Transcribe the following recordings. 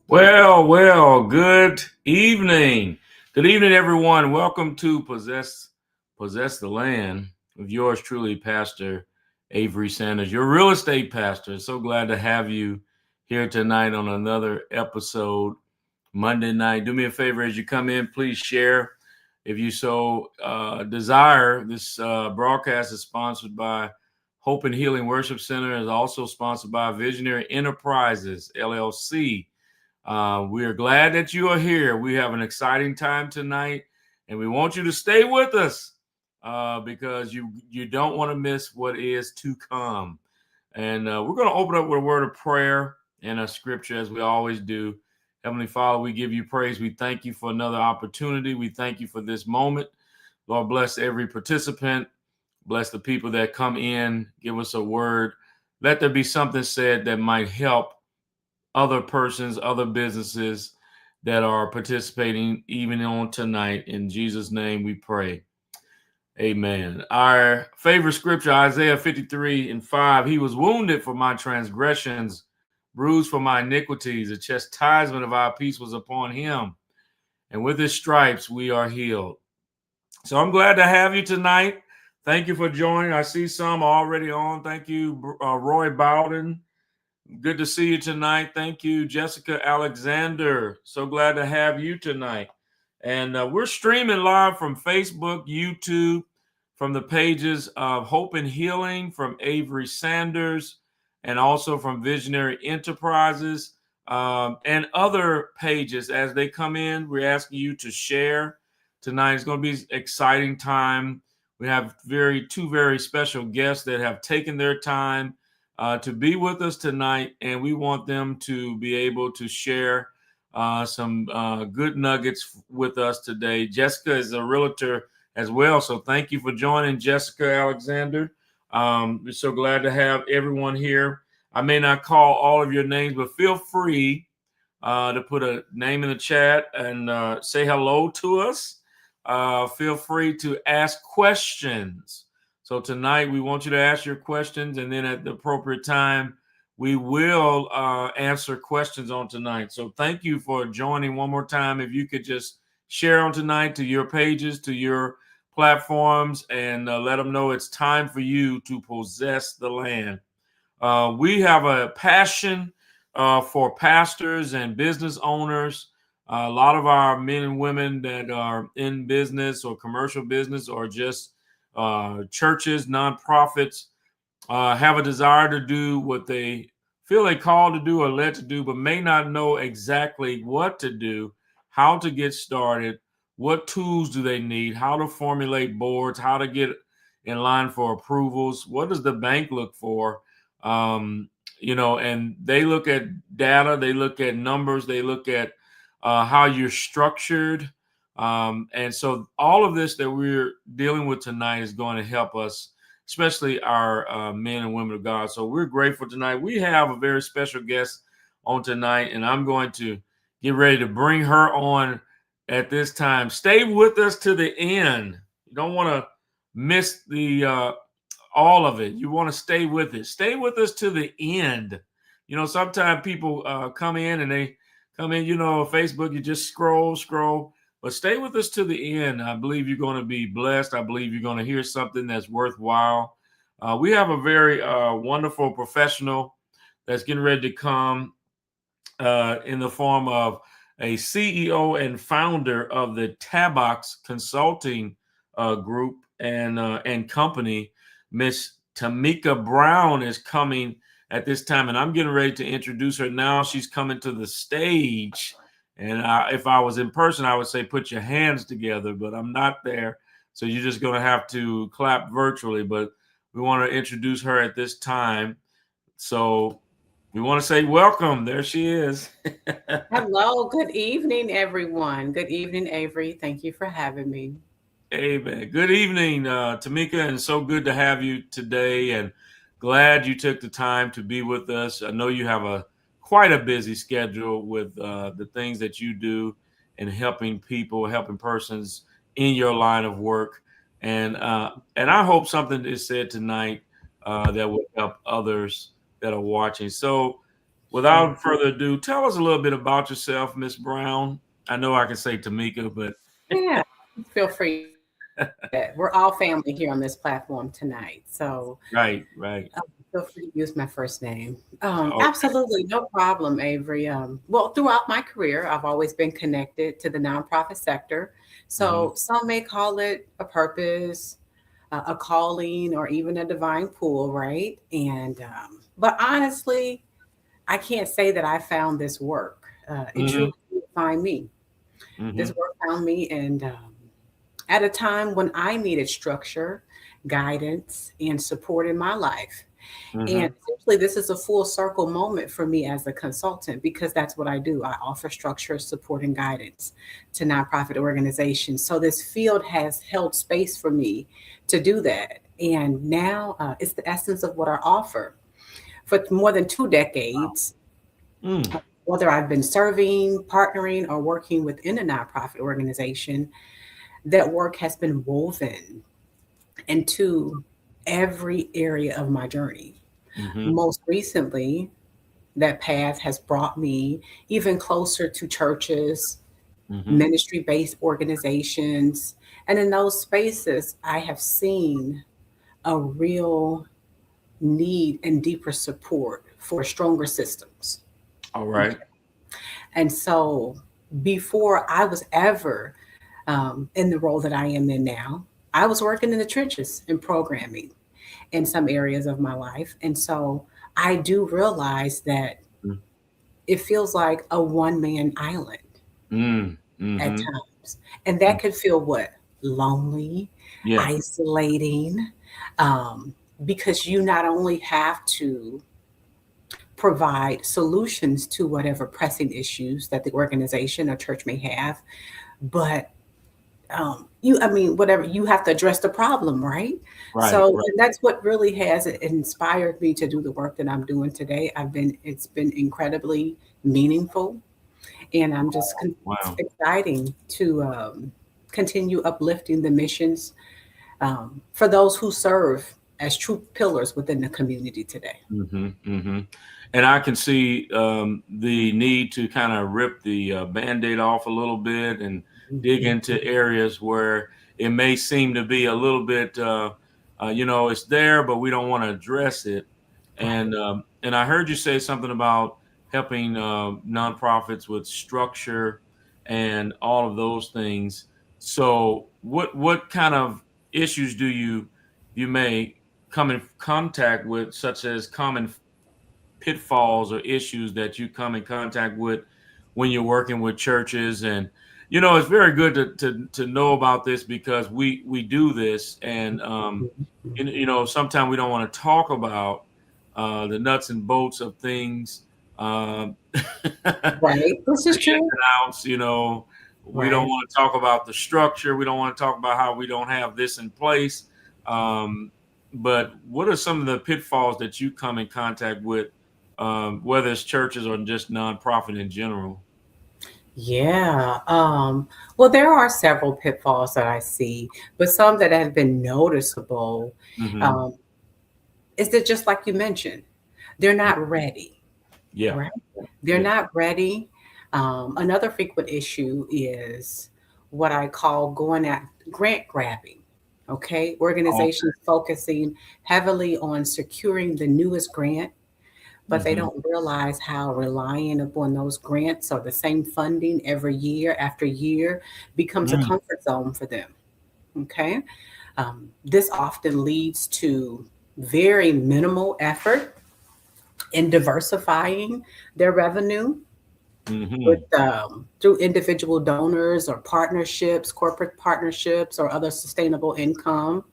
Good evening. Good evening, everyone. Welcome to Possess the Land with yours truly, Pastor Avery Sanders, your real estate pastor. So glad to have you here tonight on another episode, Monday night. Do me a favor as you come in, please share. If you so desire, this broadcast is sponsored by Hope and Healing Worship Center, is also sponsored by Visionary Enterprises, LLC. We are glad that you are here. We have an exciting time tonight, and we want you to stay with us because you don't want to miss what is to come. And we're going to open up with a word of prayer and a scripture, as we always do. Heavenly Father, we give you praise. We thank you for another opportunity. We thank you for this moment. Lord, bless every participant. Bless the people that come in. Give us a word. Let there be something said that might help other persons, other businesses that are participating even on tonight. In Jesus' name we pray. Amen. Our favorite scripture, Isaiah 53:5. He was wounded for my transgressions, bruised for my iniquities. The chastisement of our peace was upon him, and with his stripes we are healed. So I'm glad to have you tonight. Thank you for joining. I see some already on. Thank you, Roy Bowden. Good to see you tonight. Thank you, Jessica Alexander. So glad to have you tonight. And we're streaming live from Facebook, YouTube, from the pages of Hope and Healing, from Avery Sanders, and also from Visionary Enterprises, and other pages. As they come in, we're asking you to share. Tonight is going to be an exciting time. We have two very special guests that have taken their time to be with us tonight, and we want them to be able to share some good nuggets with us today. Jessica is a realtor as well, so thank you for joining, Jessica Alexander. We're so glad to have everyone here. I may not call all of your names, but feel free to put a name in the chat and say hello to us. Feel free to ask questions. So tonight we want you to ask your questions, and then at the appropriate time, we will answer questions on tonight. So thank you for joining one more time. If you could just share on tonight to your pages, to your platforms, and let them know it's time for you to possess the land. We have a passion for pastors and business owners. A lot of our men and women that are in business or commercial business or just churches, nonprofits, have a desire to do what they feel they called to do or led to do, but may not know exactly what to do, how to get started, what tools do they need, how to formulate boards, how to get in line for approvals, what does the bank look for? Um, and they look at data, they look at numbers, they look at how you're structured. And so all of this that we're dealing with tonight is going to help us, especially our men and women of God. So we're grateful tonight. We have a very special guest on tonight, and I'm going to get ready to bring her on at this time. Stay with us to the end. You don't want to miss the all of it. You want to stay with it. Stay with us to the end. Sometimes people come in and they come in, Facebook, you just scroll. But stay with us to the end. I believe you're going to be blessed. I believe you're going to hear something that's worthwhile. We have a very wonderful professional that's getting ready to come in the form of a CEO and founder of the Tabox Consulting Group and company. Miss Tameka Brown is coming at this time, and I'm getting ready to introduce her now. She's coming to the stage. And if I was in person, I would say put your hands together, but I'm not there. So you're just going to have to clap virtually. But we want to introduce her at this time. So we want to say welcome. There she is. Hello, good evening, everyone. Good evening, Avery. Thank you for having me. Amen. Good evening, Tameka, and so good to have you today. And glad you took the time to be with us. I know you have quite a busy schedule with the things that you do and helping people, helping persons in your line of work. And I hope something is said tonight that will help others that are watching. So without further ado, tell us a little bit about yourself, Miss Brown. I know I can say Tameka, but Yeah, feel free to do that. We're all family here on this platform tonight. So right, right. feel free to use my first name. Okay. Absolutely, no problem, Avery. Well, throughout my career, I've always been connected to the nonprofit sector. Hmm. So some may call it a purpose, a calling, or even a divine pull, right? But honestly, I can't say that I found this work. It Hmm. truly did find me. This Hmm. work found me, and at a time when I needed structure, guidance, and support in my life. And Hmm. essentially, this is a full circle moment for me as a consultant because that's what I do. I offer structure, support, and guidance to nonprofit organizations. So this field has held space for me to do that. And now it's the essence of what I offer. For more than 2 decades, Mm. whether I've been serving, partnering, or working within a nonprofit organization, that work has been woven into every area of my journey. Hmm. Most recently, that path has brought me even closer to churches, Hmm. ministry based organizations. And in those spaces, I have seen a real need and deeper support for stronger systems. All right. And so before I was ever in the role that I am in now, I was working in the trenches in programming in some areas of my life. And so I do realize that it feels like a one man island Mm. at Hmm. times. And that could feel what? Lonely, Yeah. isolating, um, because you not only have to provide solutions to whatever pressing issues that the organization or church may have, but I mean, whatever, you have to address the problem, right? Right. So Right. and that's what really has inspired me to do the work that I'm doing today. It's been incredibly meaningful, and it's Wow. exciting to continue uplifting the missions for those who serve as true pillars within the community today. Hmm. Hmm. And I can see the need to kind of rip the band-aid off a little bit and dig Mhm. into areas where it may seem to be a little bit, it's there, but we don't want to address it. Right. And I heard you say something about helping nonprofits with structure and all of those things. So, what kind of issues do you may come in contact with, such as common pitfalls or issues that you come in contact with when you're working with churches? And it's very good to know about this because we do this, and sometimes we don't want to talk about the nuts and bolts of things. Right. This The is ins true. and outs. We don't Right. want to talk about the structure. We don't want to talk about how we don't have this in place. Um, but what are some of the pitfalls that you come in contact with, whether it's churches or just nonprofit in general? Yeah. Well, there are several pitfalls that I see, but some that have been noticeable Hmm. um, is that just like you mentioned, they're not ready, Yeah, right? They're yeah. not ready. Another frequent issue is what I call going at grant grabbing. Okay, Okay. organizations focusing heavily on securing the newest grant, but they Hmm. don't realize how relying upon those grants or the same funding every year after year becomes a Mm. comfort zone for them. Okay. This often leads to very minimal effort in diversifying their revenue with Hmm. through individual donors or partnerships, corporate partnerships, or other sustainable income.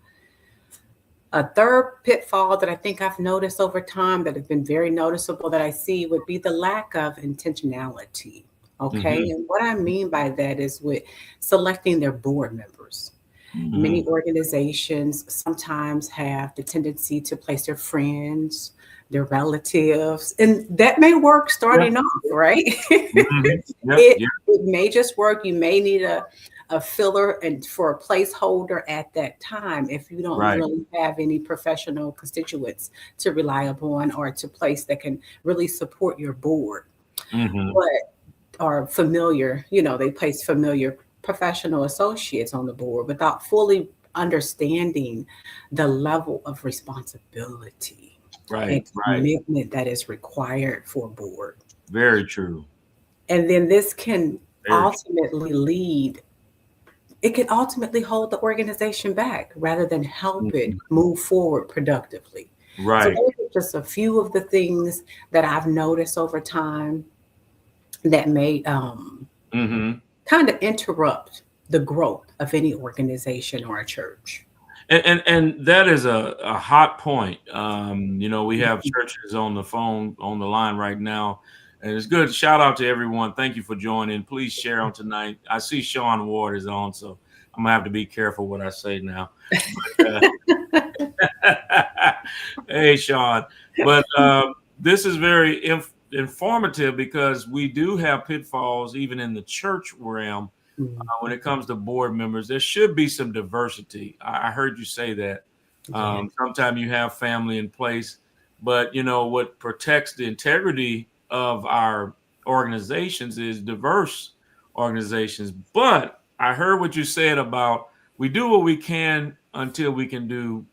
A third pitfall that I think I've noticed over time that has been very noticeable that I see would be the lack of intentionality. Okay. Hmm. And what I mean by that is with selecting their board members. Many Hmm. organizations sometimes have the tendency to place their friends, their relatives, and that may work Yeah. starting off, right? Hmm. Yep. it Yep. it may just work. You may need a a filler and for a placeholder at that time if you don't Right. really have any professional constituents to rely upon or to place that can really support your board. Mm-hmm. But are familiar, they place familiar professional associates on the board without fully understanding the level of responsibility and Right. Right. commitment that is required for a board. Very true. And then this can Very true. ultimately lead, it can ultimately hold the organization back rather than help it Mhm. move forward productively. So Right. those are just a few of the things that I've noticed over time that may Mm-hmm. kind of interrupt the growth of any organization or a church. And that is a hot point. We have churches on the phone on the line right now, and it's good. Shout out to everyone. Thank you for joining. Please share on tonight. I see Sean Ward is on, so I'm gonna have to be careful what I say now. But, hey, Sean. But this is very informative because we do have pitfalls even in the church realm when it comes to board members. There should be some diversity. I heard you say that. Yeah. Sometimes you have family in place, but what protects the integrity of our organizations is diverse organizations. But I heard what you said about we do what we can until we can do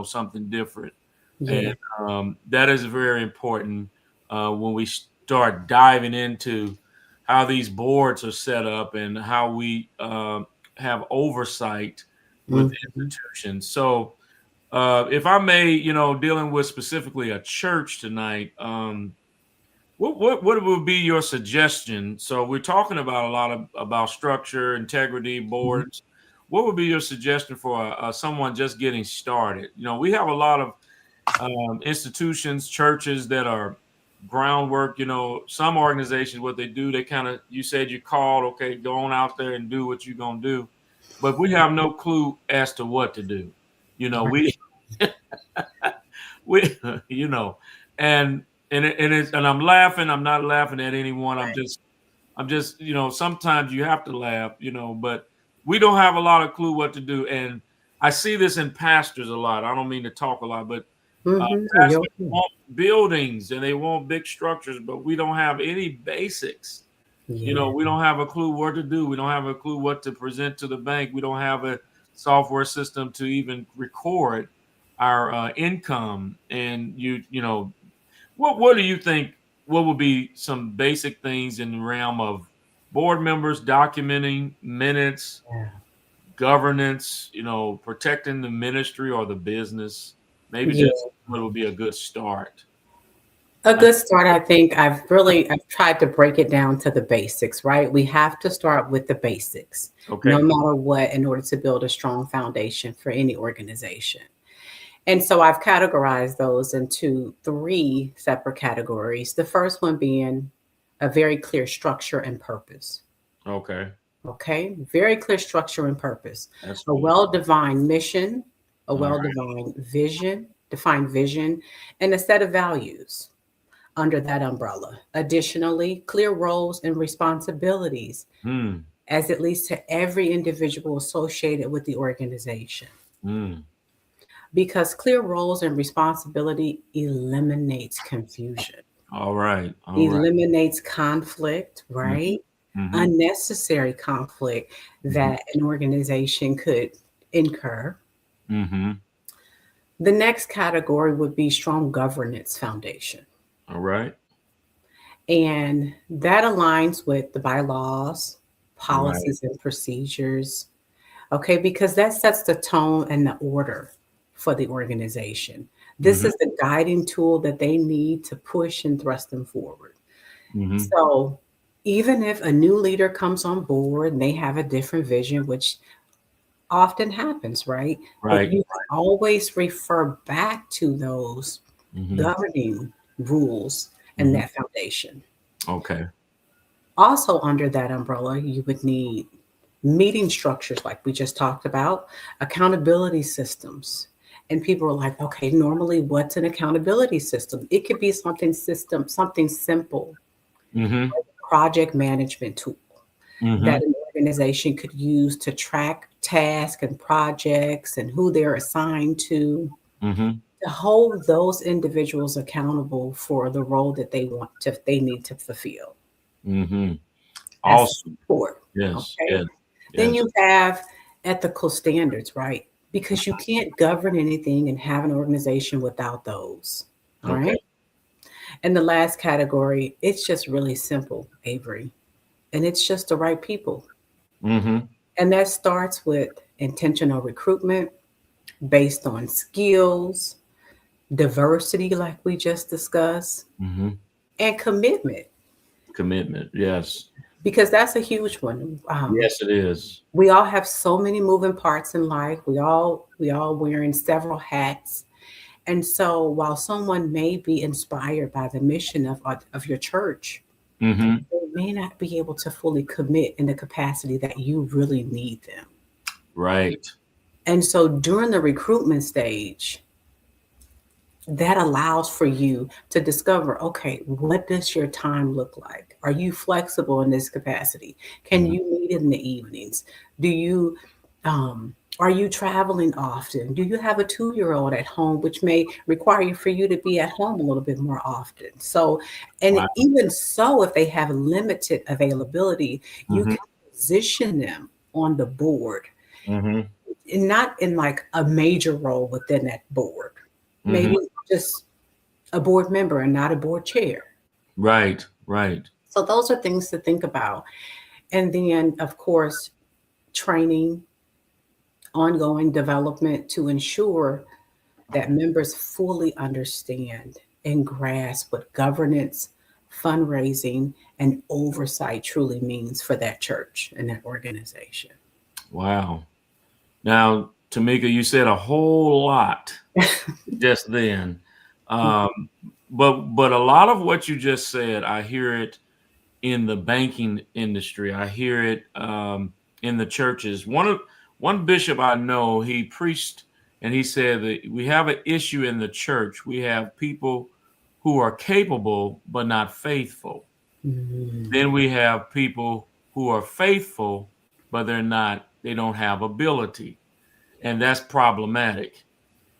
something different, and Yeah. that is very important when we start diving into how these boards are set up and how we have oversight with Mhm. institutions. So, if I may, dealing with specifically a church tonight, what would be your suggestion? So, we're talking about a lot about structure, integrity, Mhm. boards. What would be your suggestion for someone just getting started? We have a lot of institutions, churches that are groundwork. Some organizations, what they do, they kind of, you said you called, okay, go on out there and do what you're gonna do, but we have no clue as to what to do. Right. We we you know, and I'm laughing. I'm not laughing at anyone. I'm just sometimes you have to laugh, but we don't have a lot of clue what to do. And I see this in pastors a lot. I don't mean to talk a lot, but You're pastors want buildings and they want big structures, but we don't have any basics. yeah. We don't have a clue what to do. We don't have a clue what to present to the bank. We don't have a software system to even record our income. And what do you think? What would be some basic things in the realm of board members documenting minutes, Yeah. governance, protecting the ministry or the business? Maybe Yeah. just what would be a good start. A I, good start, I think I've tried to break it down to the basics, right? We have to start with the basics, no okay. matter what, in order to build a strong foundation for any organization. And so I've categorized those into three separate categories. The first one being a very clear structure and purpose. Okay. Okay, very clear structure and purpose. That's A good. well-defined mission, a All right. well-defined defined vision, and a set of values under that umbrella. Additionally, clear roles and responsibilities Hmm. as it leads to every individual associated with the organization. Hmm. Because clear roles and responsibility eliminates confusion, All right. All right. eliminates conflict, Mm-hmm. right? Mm-hmm. Unnecessary conflict Mm-hmm. that an organization could incur. Mm-hmm. The next category would be strong governance foundation. All right. And that aligns with the bylaws, Right. policies, and procedures. Okay, because that sets the tone and the order for the organization. This Mm-hmm. is the guiding tool that they need to push and thrust them forward. Mm-hmm. So, even if a new leader comes on board and they have a different vision, which often happens, right? But Right. you can always refer back to those Mm-hmm. governing rules and Mm-hmm. that foundation. Okay. Also, under that umbrella, you would need meeting structures, like we just talked about, accountability systems. And people are like, okay, normally what's an accountability system? It could be something simple, Mm-hmm. project management tool that Mm-hmm. an organization could use to track tasks and projects and who they're assigned to hold those individuals accountable for the role that they need to fulfill Mm-hmm. as Awesome. support. Yes. Okay. Yes. Then Yes. you have ethical standards, right? Because you can't govern anything and have an organization without those. All Okay. right. And the last category, it's just really simple, Avery, and it's just the right people. Mm-hmm. And that starts with intentional recruitment based on skills, diversity, like we just discussed, Mm-hmm. and commitment, Commitment. Yes. because that's a huge one. Yes, it is. We all have so many moving parts in life. We all wearing several hats. And so while someone may be inspired by the mission of your church, Mm-hmm. they may not be able to fully commit in the capacity that you really need them. Right. And so during the recruitment stage, that allows for you to discover, okay, what does your time look like? Are you flexible in this capacity? Can Mm-hmm. you meet in the evenings? Do you um, are you traveling often? Do you have a 2-year-old at home, which may require you for you to be at home a little bit more often? So, and Wow. even so, if they have limited availability, you Mm-hmm. can position them on the board, Mm-hmm. and not in like a major role within that board. Mm-hmm. Maybe just a board member and not a board chair. Right. Right. So those are things to think about. And then, of course, training, ongoing development to ensure that members fully understand and grasp what governance, fundraising, and oversight truly means for that church and that organization. Wow. Now, Tameka, you said a whole lot just then. Um, but a lot of what you just said, I hear it in the banking industry. I hear it in the churches. One bishop I know, he preached and he said that we have an issue in the church. We have people who are capable but not faithful. Mm, Then we have people who are faithful but they don't have ability. And that's problematic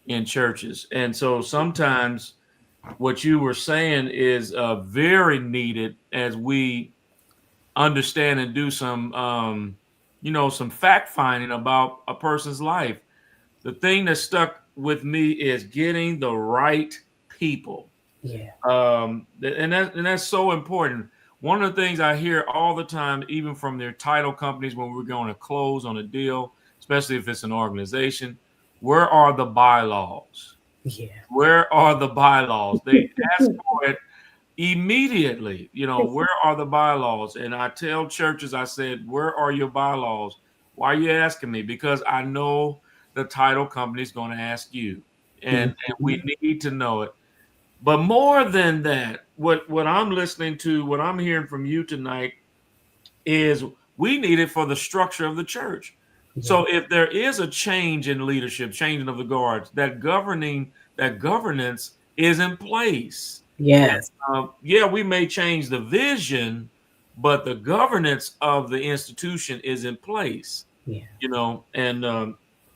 in churches. And so sometimes what you were saying is very needed as we understand and do some some fact finding about a person's life. The thing that stuck with me is getting the right people. yeah. And that's so important. One of the things I hear all the time, even from their title companies when we're going to close on a deal, especially if it's an organization, where are the bylaws? Yeah. Where are the bylaws? They ask for it immediately. Where are the bylaws? And I tell churches, I said, where are your bylaws? Why are you asking me? Because I know the title company is going to ask you, and we Mhm. need to know it. But more than that, what I'm listening to, what I'm hearing from you tonight is we need it for the structure of the church. Yeah. So if there is a change in leadership, changing of the guards, that governance is in place. Yes. Yeah, we may change the vision, but the governance of the institution is in place. Yeah. And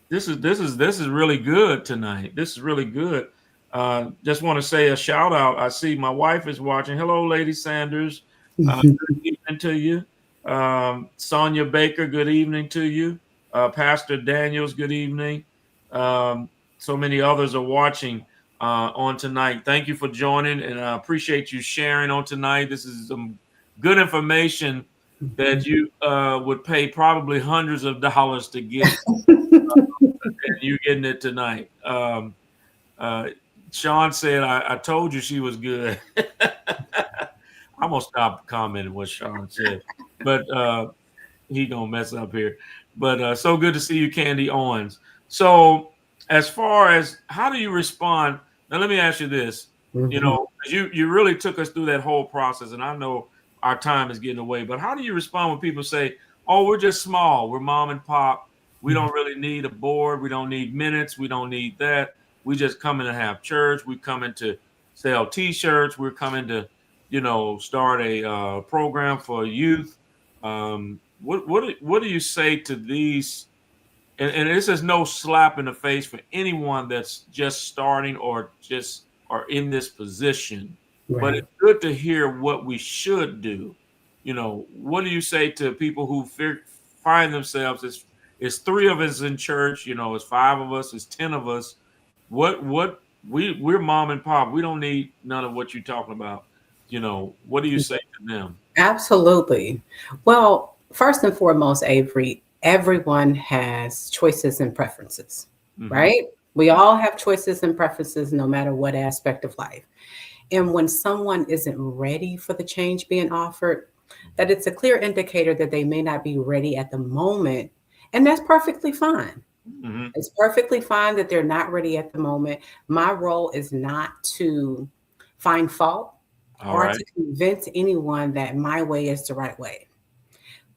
this is really good tonight. This is really good. Just want to say a shout out. I see my wife is watching. Hello, Lady Sanders. Good evening to you. Sonia Baker, good evening to you. Pastor Daniels, good evening. Um, so many others are watching on tonight. Thank you for joining, and I appreciate you sharing on tonight. This is some good information that you would pay probably hundreds of dollars to get, and you getting it tonight. Uh, Sean said, I told you she was good. I'm gonna stop commenting what Sean said, but he gonna mess up here. But so good to see you, Candy Owens. So as far as how do you respond now, let me ask you this. Mhm. 'Cause you really took us through that whole process, and I know our time is getting away, but how do you respond when people say, oh, we're just small, we're mom and pop, we don't really need a board, we don't need minutes, we don't need that, we just come in to have church, we come in to sell t-shirts, we're coming to start a program for youth. what do you say to these? And this is no slap in the face for anyone that's just starting or just are in this position, but Right. it's good to hear what we should do. What do you say to people who find themselves as three of us in church, it's five of us, it's 10 of us. We're mom and pop. We don't need none of what you're talking about. What do you say to them? Absolutely. Well, first and foremost, Avery, everyone has choices and preferences, Hmm. right? We all have choices and preferences no matter what aspect of life. And when someone isn't ready for the change being offered, that it's a clear indicator that they may not be ready at the moment. And that's perfectly fine. Hmm. It's perfectly fine that they're not ready at the moment. My role is not to find fault All or right. to convince anyone that my way is the right way.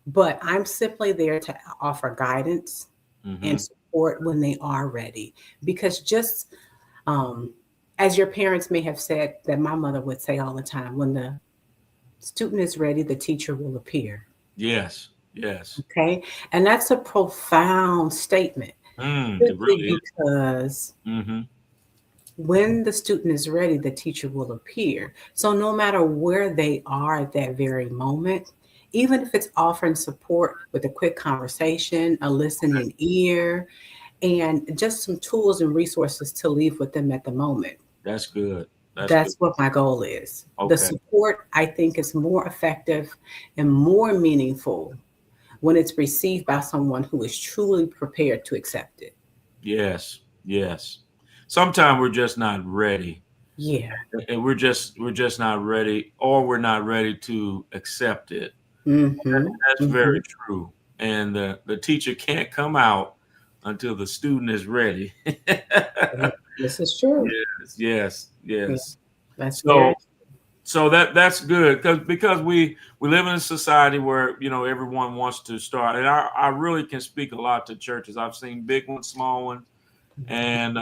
But I'm simply there to offer guidance Hmm. and support when they are ready. Because just um, as your parents may have said, that my mother would say all the time, when the student is ready, the teacher will appear. Yes. Yes. Okay. And that's a profound statement It simply really is. because Hmm. when the student is ready, the teacher will appear. So no matter where they are at that very moment, even if it's offering support with a quick conversation, a listening ear, and just some tools and resources to leave with them at the moment, That's good. That's good. that's what my goal is. The Okay. support, I think, is more effective and more meaningful when it's received by someone who is truly prepared to accept it. Yes. Yes. Sometimes we're just not ready, Yeah. and we're just not ready, or we're not ready to accept it. Mm-hmm. That's Mm-hmm. very true. And the teacher can't come out until the student is ready. This is true. Yes. Yes. Yeah, Yes. that's So very that's good because we live in a society where everyone wants to start, and I really can speak a lot to churches. I've seen big ones, small ones, and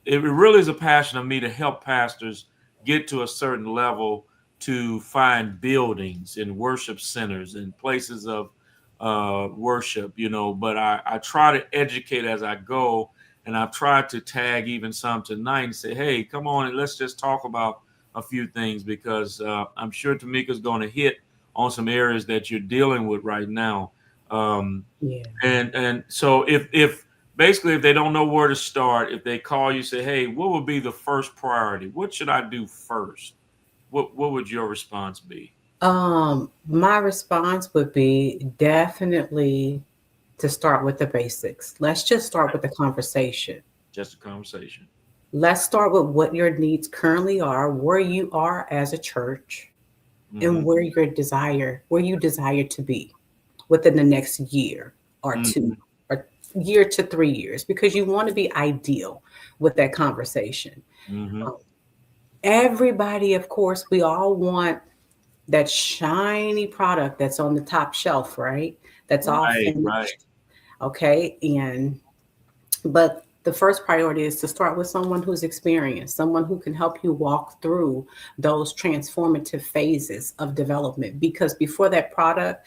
it really is a passion of me to help pastors get to a certain level to find buildings and worship centers and places of worship. But I try to educate as I go, and I've tried to tag even some tonight and say, hey, come on and let's just talk about a few things, because I'm sure Tameka's going to hit on some areas that you're dealing with right now. Um, yeah. and so if basically if they don't know where to start, if they call you, say, hey, what would be the first priority? What should I do first? What would your response be? My response would be definitely to start with the basics. Let's just start with the conversation. Just a conversation. Let's start with what your needs currently are, where you are as a church, Hmm. and where you desire to be within the next year or two, Hmm. or year to 3 years, because you want to be ideal with that conversation. Hmm. Um, Everybody, of course, we all want that shiny product that's on the top shelf, right? That's all Right, right. finished. Okay. But the first priority is to start with someone who's experienced, someone who can help you walk through those transformative phases of development. Because before that product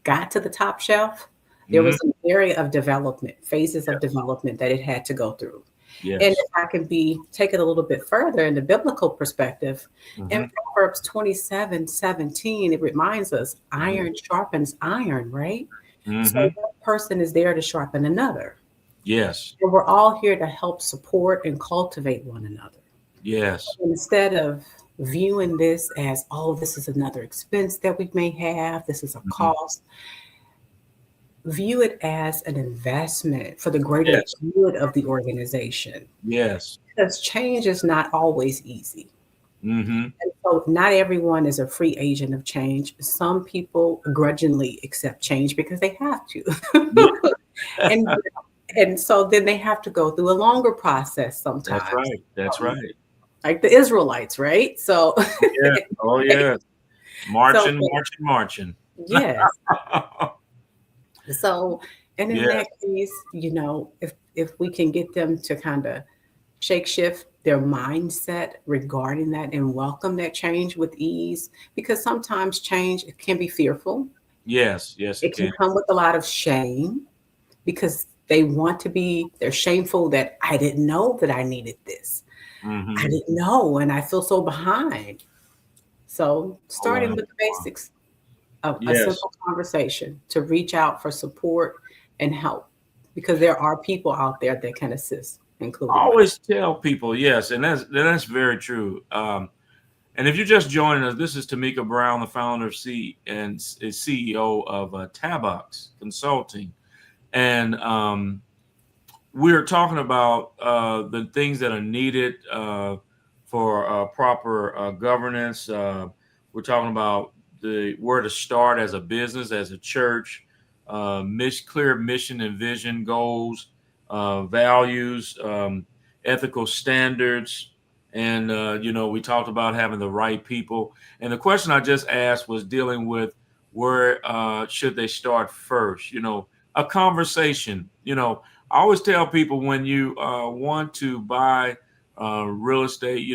got to the top shelf, there Hmm. was an area of development, phases of development that it had to go through. And Yes. if I can take it a little bit further in the biblical perspective, in Hmm. Proverbs 27:17, it reminds us Hmm. iron sharpens iron, right? So Hmm. one person is there to sharpen another. Yes. And we're all here to help support and cultivate one another. Yes. Instead of viewing this as, oh, this is another expense that we may have, this is a Hmm. cost, view it as an investment for the greater Yes. good of the organization. Yes. Because change is not always easy. Hmm. And so not everyone is a free agent of change. Some people grudgingly accept change because they have Yeah. to. and and so then they have to go through a longer process That's sometimes. right. That's um, right. like the Israelites, right? So Oh yeah. Oh yes. so Marching, marching, marching. yes. So and in Yes. that case, if we can get them to kind of shift their mindset regarding that and welcome that change with ease, because sometimes change can be fearful. Yes, yes, it It can can. come with a lot of shame because they're shameful that I didn't know that I needed this. I Hmm. didn't know, and I feel so behind. So, Oh, wow. starting with the basics of a Yes. simple conversation to reach out for support and help because there are people out there that can assist, I including myself. always tell people, yes, and that's very true. And if you're just joining us, this is Tameka Brown, the founder of is CEO of Tabox Consulting, and we're talking about the things that are needed for proper governance. We're talking about the where to start as a business, as a church, clear mission and vision, goals, values, ethical standards, and we talked about having the right people. And the question I just asked was dealing with where should they start first? A conversation. I always tell people when you want to buy real estate,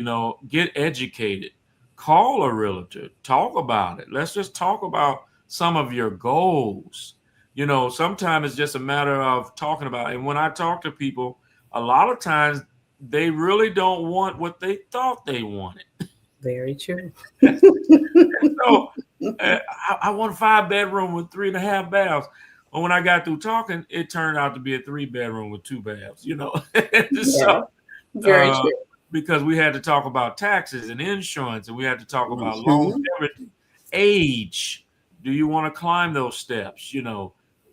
get educated. Call a realtor. Talk about it. Let's just talk about some of your goals. Sometimes it's just a matter of talking about it. And when I talk to people, a lot of times they really don't want what they thought they wanted. Very true. So I want a 5 bedroom with 3.5 baths. But when I got through talking, it turned out to be a 3 bedroom with 2 baths. Yeah, So very uh, true. because we had to talk about taxes and insurance, and we had to talk about Mhm. longevity, age. Do you want to climb those steps?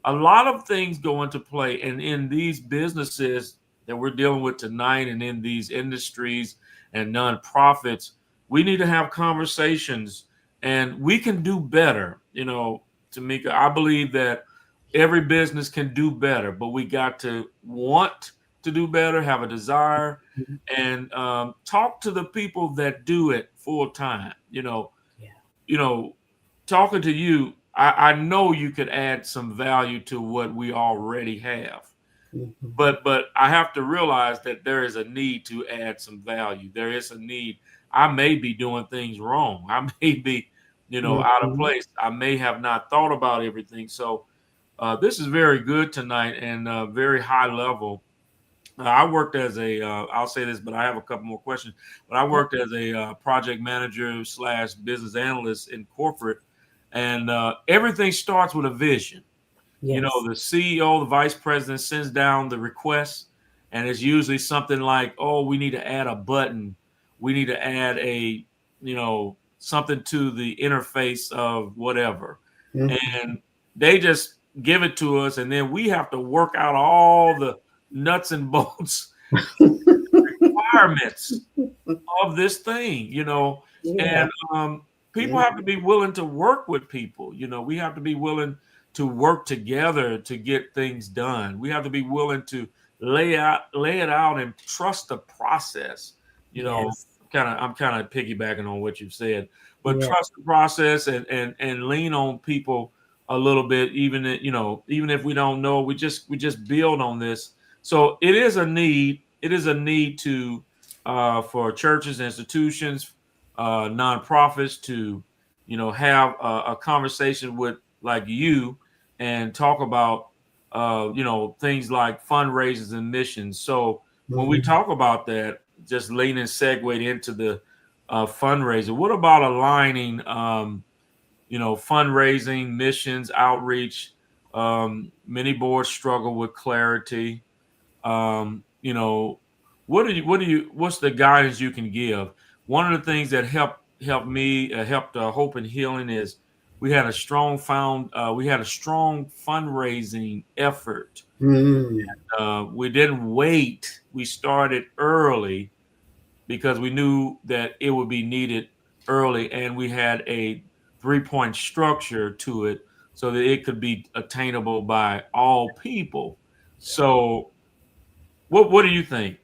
A lot of things go into play, and in these businesses that we're dealing with tonight, and in these industries and nonprofits, we need to have conversations, and we can do better. Tameka, I believe that every business can do better, but we got to want to do better, have a desire, and talk to the people that do it full time. Yeah. You know, Talking to you, I know you could add some value to what we already have. Mhm. But I have to realize that there is a need to add some value. There is a need. I may be doing things wrong. I may be, out of Mhm. place. I may have not thought about everything. So this is very good tonight and very high level. I worked as I'll say this, but I have a couple more questions. But I Yep. worked as a project manager slash business analyst in corporate, and everything starts with a vision. Yes. The CEO, the vice president sends down the request, and it's usually something like, oh, we need to add a button. We need to add something to the interface of whatever. Mhm. And they just give it to us, and then we have to work out all the nuts and bolts requirements of this thing, Yeah. and people Mhm. have to be willing to work with people. We have to be willing to work together to get things done. We have to be willing to lay it out, and trust the process. You know, Yes. I'm kind of piggybacking on what you've said, but Yeah. trust the process, and lean on people a little bit, even if we don't know, we just build on this. So it is a need. It is a need to for churches, institutions, nonprofits to, have a conversation with like you and talk about, things like fundraisers and missions. So when we Mhm. talk about that, just leaning segued into the fundraiser, what about aligning, fundraising, missions, outreach? Many boards struggle with clarity. um, you know, what's the guidance you can give? One of the things that helped me, helped Hope and Healing, is we had a strong fundraising effort. Mm. We didn't wait. We started early because we knew that it would be needed early, and we had a 3-point structure to it so that it could be attainable by all people. So what do you think?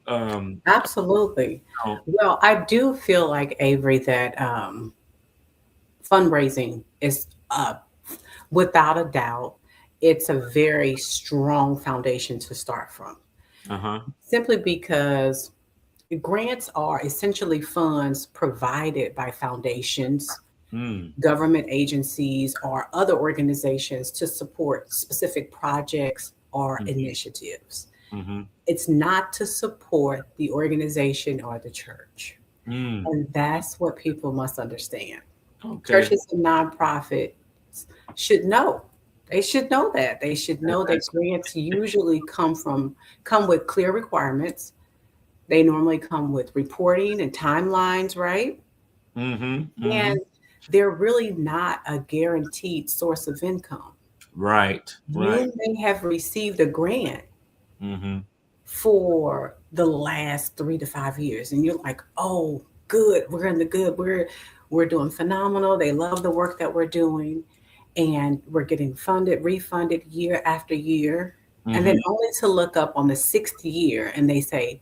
Absolutely. Oh, Well, I do feel like Avery that fundraising is without a doubt, it's a very strong foundation to start from. uh-huh. Simply because grants are essentially funds provided by foundations Mm. government agencies, or other organizations to support specific projects or Mm-hmm. initiatives. Mm-hmm. It's not to support the organization or the church. Mm. And that's what people must understand. Okay. Churches and nonprofits should know. They should know that. They should know that That's. grants usually come with clear requirements. They normally come with reporting and timelines, right? Mm-hmm. Mm-hmm. And they're really not a guaranteed source of income. Right. Right. You may have received a grant Mm-hmm. for the last 3 to 5 years, and you're like, "Oh, good, we're in the good. We're doing phenomenal. They love the work that we're doing, and we're getting funded, refunded year after year." And Mm-hmm. then only to look up on the sixth year, and they say,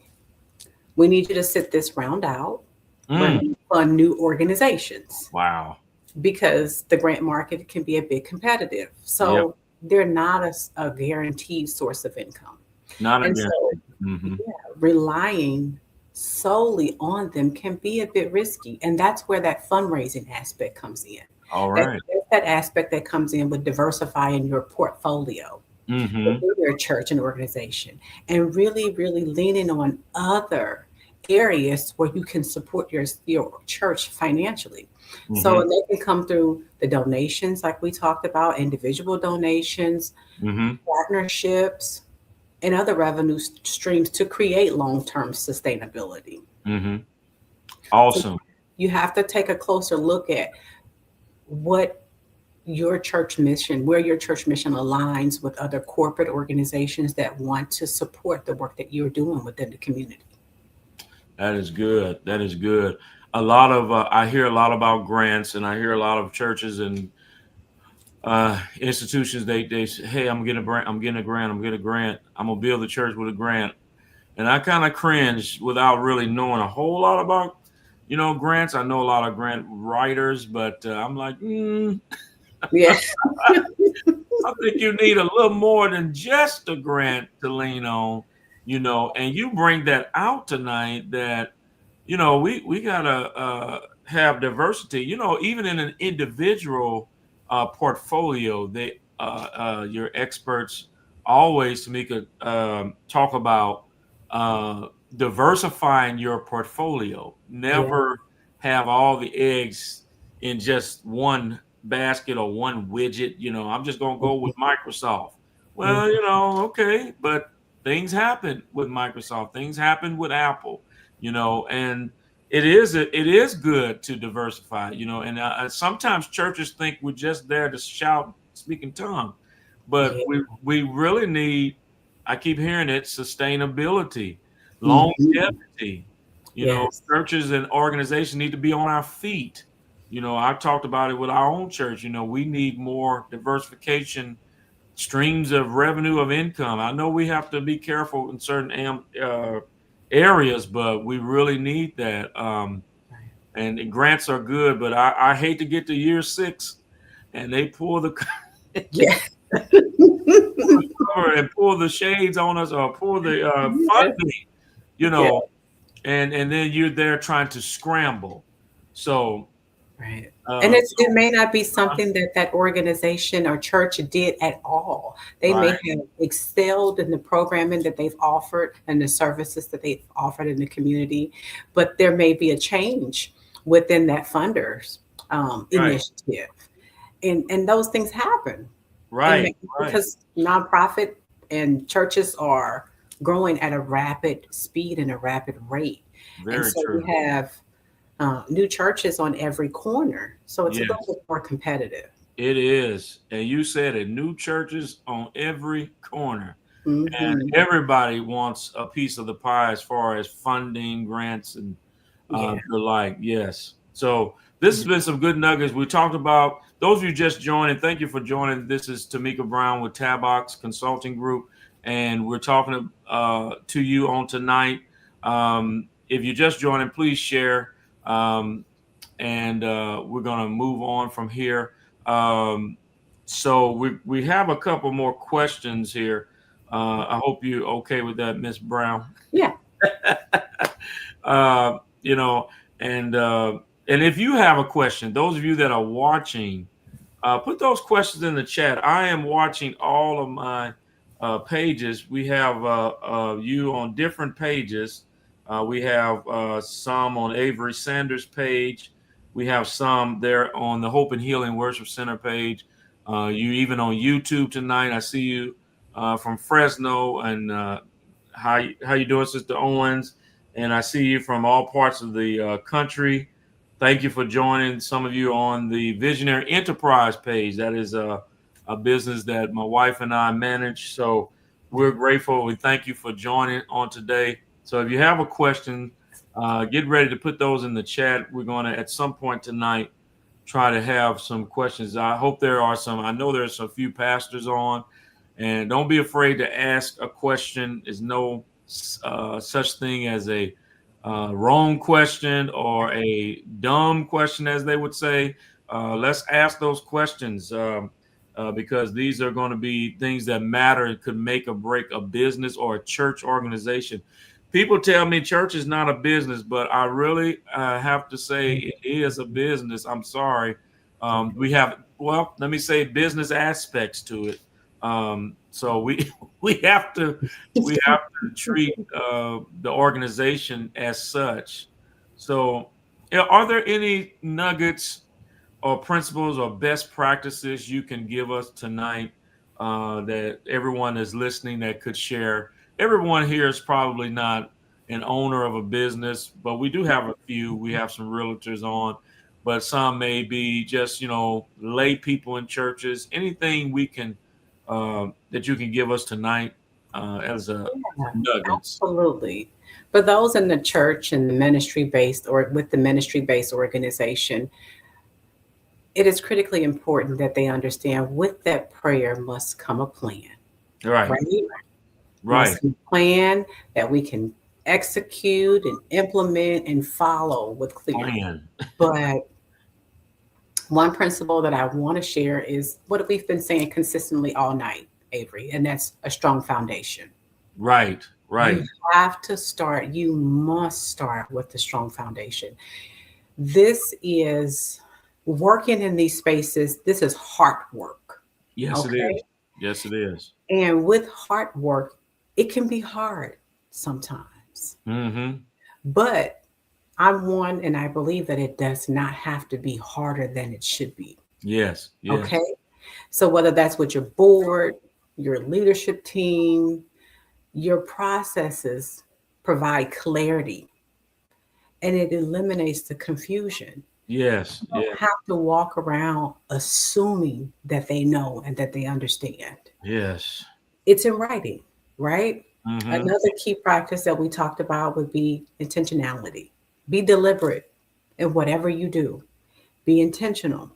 "We need you to sit this round out. We're Mm. going to fund new organizations." Wow. Because the grant market can be a bit competitive. Yep. So they're not a guaranteed source of income. Not And again. so, Mm-hmm. yeah, relying solely on them can be a bit risky. And that's where that fundraising aspect comes in. All That's right. that aspect that comes in with diversifying your portfolio Mm-hmm. within your church and organization, and really, really leaning on other areas where you can support your church financially. Mm-hmm. So they can come through the donations, like we talked about, individual donations, Mm-hmm. partnerships, and other revenue streams to create long-term sustainability. Mm-hmm. So Awesome. you have to take a closer look at what your church mission, where your church mission aligns with other corporate organizations that want to support the work that you're doing within the community. That is good. That is good. A lot of I hear a lot about grants, and I hear a lot of churches and institutions. They say, "Hey, I'm getting a grant. I'm getting a grant. I'm getting a grant. I'm gonna build the church with a grant." And I kind of cringe without really knowing a whole lot about, grants. I know a lot of grant writers, but I'm like, Yeah. I think you need a little more than just a grant to lean on, and you bring that out tonight that, we gotta have diversity, even in an individual portfolio. Your experts always, Tameka, talk about diversifying your portfolio. Yeah. Never have all the eggs in just one basket or one widget. I'm just going to go with Microsoft. Well, Mhm. okay, but things happen with Microsoft. Things happen with Apple. And it is good to diversify. And sometimes churches think we're just there to shout, speak in tongues, but Yeah. we really need. I keep hearing it: sustainability, Mhm. longevity. Yes. Churches and organizations need to be on our feet. I talked about it with our own church. We need more diversification, streams of revenue, of income. I know we have to be careful in certain areas, but we really need that. Right. And grants are good, but I hate to get to year 6 and they pull the Yeah. cover and pull the shades on us, or pull the Yeah. funding, you Yeah. know, and then you're there trying to scramble. So, Right. And uh, it may not be uh, something that organization or church did at all. They may right, have excelled in the programming that they've offered and the services that they've offered in the community, but there may be a change within that funder's right, initiative. And those things happen. right, right. Because nonprofit and churches are growing at a rapid speed and a rapid rate. And Very so we true. have new churches on every corner. So it's a little Yes, bit more competitive. it is. And you said it, new churches on every corner. And Hmm. everybody wants a piece of the pie as far as funding, grants, and Yeah. the like. Yes. So this has been some good nuggets. We talked about those of you just joining. Thank you for joining. This is Tameka Brown with Tabox Consulting Group, and we're talking to you on tonight. If you're just joining, please share, and we're going to move on from here. Um, so we have a couple more questions here. I hope you're okay with that, Miss Brown. Yeah. uh, you know, and And if you have a question, those of you that are watching, put those questions in the chat. I am watching all of my pages. We have you on different pages. We have some on Avery Sanders' page. We have some there on the Hope and Healing Worship Center page. You even on YouTube tonight. I see you from Fresno, and how you doing, Sister Owens? And I see you from all parts of the country. Thank you for joining. Some of you on the Visionary Enterprise page. That is a business that my wife and I manage. So we're grateful. We thank you for joining on today. So if you have a question, get ready to put those in the chat. We're going to, at some point tonight, try to have some questions. I hope there are some. I know there's a few pastors on, and don't be afraid to ask a question. There's no such thing as a wrong question or a dumb question, as they would say. Let's ask those questions because these are going to be things that matter and could make or break a business or a church organization. People tell me church is not a business, but I really have to say it is a business. I'm sorry. We have, well, let me say business aspects to it. So we we have to we have to treat the organization as such. So, are there any nuggets or principles or best practices you can give us tonight that everyone is listening that could share? Everyone here is probably not an owner of a business, but we do have a few. We have some realtors on, but some may be just, lay people in churches. Anything we can that you can give us tonight as a Yeah, nuggets. absolutely. For those in the church and the ministry based or with the ministry based organization, it is critically important that they understand with that prayer must come a plan, Right, right? right. Must be a plan that we can execute and implement and follow with clarity. Plan. But one principle that I want to share is what we've been saying consistently all night, Avery, and that's a strong foundation. Right, You right. have to start, you must start with the strong foundation. This is working in these spaces, this is hard work. Yes, it Okay. is. Yes, it is. And with hard work, it can be hard sometimes. Mm-hmm. But I'm one, and I believe that it does not have to be harder than it should be. Yes, yes, Okay. So, whether that's with your board, your leadership team, your processes provide clarity and it eliminates the confusion. yes, You don't yes, have to walk around assuming that they know and that they understand. yes. It's in writing, right? Mm-hmm. Another key practice that we talked about would be intentionality. Be deliberate in whatever you do, be intentional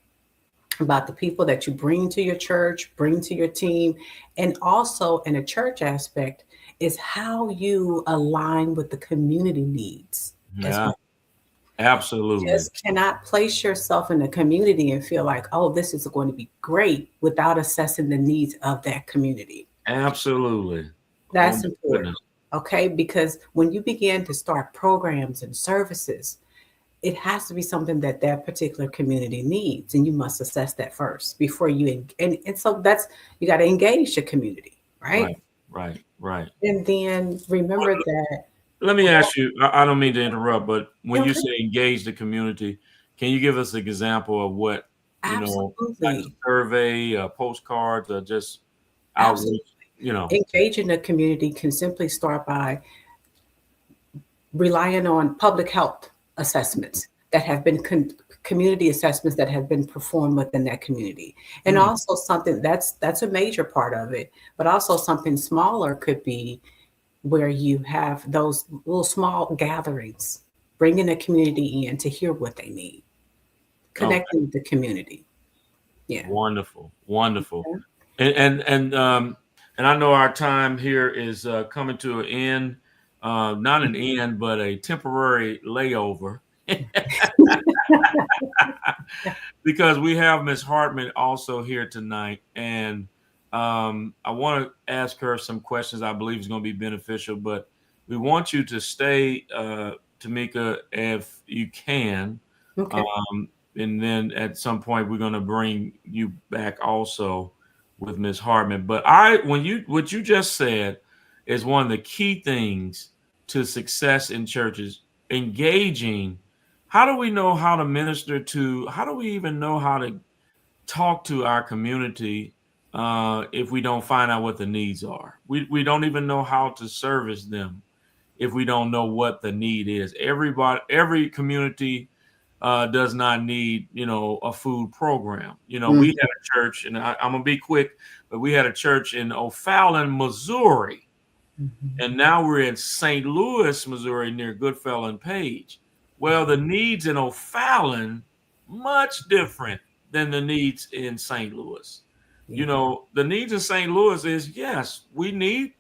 about the people that you bring to your church, bring to your team, and also in a church aspect is how you align with the community needs as Yeah, well. absolutely. Just cannot place yourself in the community and feel like, oh, this is going to be great without assessing the needs of that community. Absolutely. Oh That's my important. goodness. Okay, because when you begin to start programs and services, it has to be something that that particular community needs, and you must assess that first before you and so that's you got to engage the community, right? Right, right, right. And then Well, remember that. let me ask you, I don't mean to interrupt, but when you Okay, say engage the community, can you give us an example of what, like a absolutely, survey, postcards, or just absolutely. outreach, you know? Engaging the community can simply start by relying on public health assessments that have been community assessments that have been performed within that community, and Mm, also something that's a major part of it, but also something smaller could be where you have those little small gatherings, bringing the community in to hear what they need, okay. connecting with the community. Yeah. Wonderful, wonderful. And I know our time here is coming to an end. Not an end, but a temporary layover, because we have Miss Hartman also here tonight, and I want to ask her some questions I believe is going to be beneficial. But we want you to stay, Tameka, if you can. Okay. And then at some point we're going to bring you back also with Miss Hartman. But what you just said is one of the key things to success in churches, engaging. How do we know how to minister to? How do we even know how to talk to our community if we don't find out what the needs are? We don't even know how to service them if we don't know what the need is. Every community does not need, a food program. We Mhm. had a church, and I'm gonna be quick, but we had a church in O'Fallon, Missouri, Mhm. and now we're in St. Louis, Missouri, near Goodfellow and Page. Well, the needs in O'Fallon much different than the needs in St. Louis. Yeah. The needs in St. Louis is, yes, we need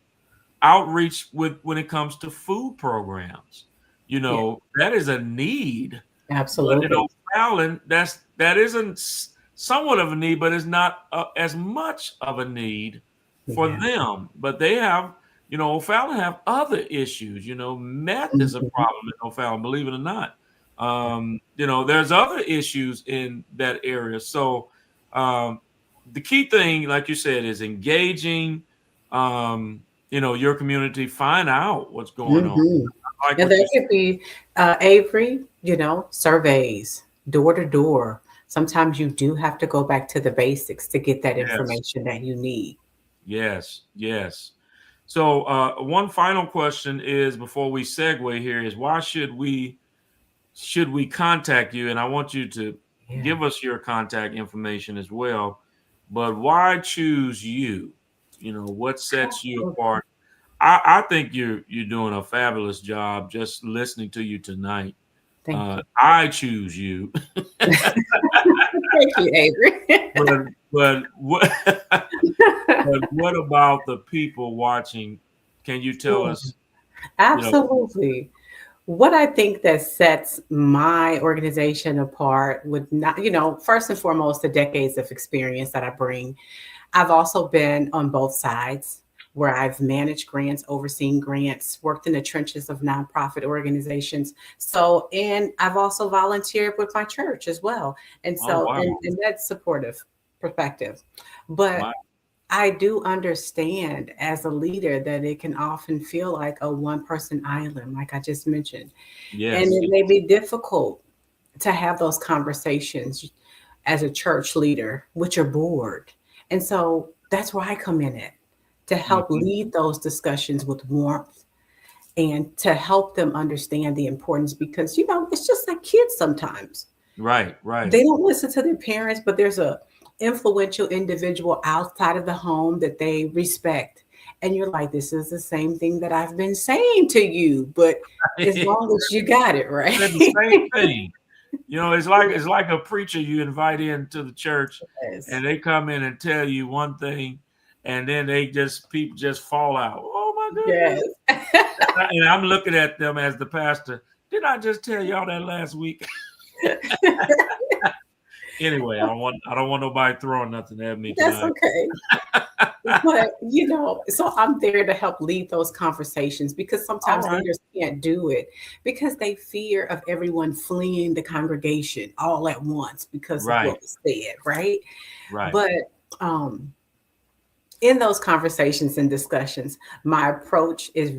outreach with when it comes to food programs. Yeah. That is a need. But in Absolutely. O'Fallon, that isn't somewhat of a need, but it's not as much of a need for Yeah. them. But they have, O'Fallon have other issues. Meth is a Mhm. problem in O'Fallon, believe it or not. There's other issues in that area. So um, the key thing, like you said, is engaging. Your community, find out what's going on. Mhm. I like And what that you said. could be, Avery, surveys, door to door. Sometimes you do have to go back to the basics to get that Yes. information that you need. Yes, yes. So, one final question is before we segue here is why should we contact you? And I want you to Yeah. give us your contact information as well. But why choose you? What sets you Absolutely. apart? I think you're doing a fabulous job just listening to you tonight. Thank you. I choose you. Thank you, Avery. but but what but what about the people watching? Can you tell Sure. us, you know, Absolutely. What I think that sets my organization apart would not, first and foremost, the decades of experience that I bring. I've also been on both sides where I've managed grants, overseen grants, worked in the trenches of nonprofit organizations. So, and I've also volunteered with my church as well. And oh so, wow, and that's supportive perspective. But wow, I do understand as a leader that it can often feel like a one person island, like I just mentioned. And yes, it may be difficult to have those conversations as a church leader with your board. And so that's where I come in at to help mhm, lead those discussions with warmth and to help them understand the importance because, it's just like kids sometimes. right, right, They don't listen to their parents, but there's a influential individual outside of the home that they respect. And you're like, this is the same thing that I've been saying to you, but as long as you got it right. said the same thing. It's like a preacher you invite into the church, Yes. and they come in and tell you one thing, and then people just fall out. Oh my Yes. goodness! And I'm looking at them as the pastor. Didn't I just tell y'all that last week? Anyway, I don't want nobody throwing nothing at me That's tonight. okay. But, so I'm there to help lead those conversations because All sometimes right, leaders can't do it because they fear of everyone fleeing the congregation all at once because of right, what was said, right? right. But um, in those conversations and discussions, my approach is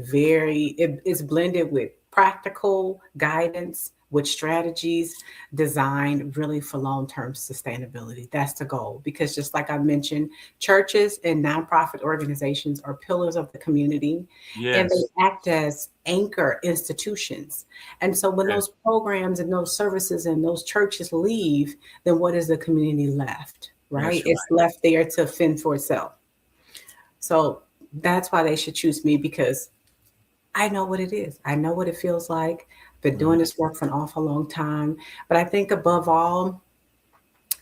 blended with practical guidance with strategies designed really for long-term sustainability. That's the goal. Because just like I mentioned, churches and nonprofit organizations are pillars of the community and they Yes. act as anchor institutions. And so when Okay. those programs and those services and those churches leave, then what is the community left? Right? That's It's right. left there to fend for itself. So that's why they should choose me because I know what it is. I know what it feels like. Been Mhm, doing this work for an awful long time. But I think above all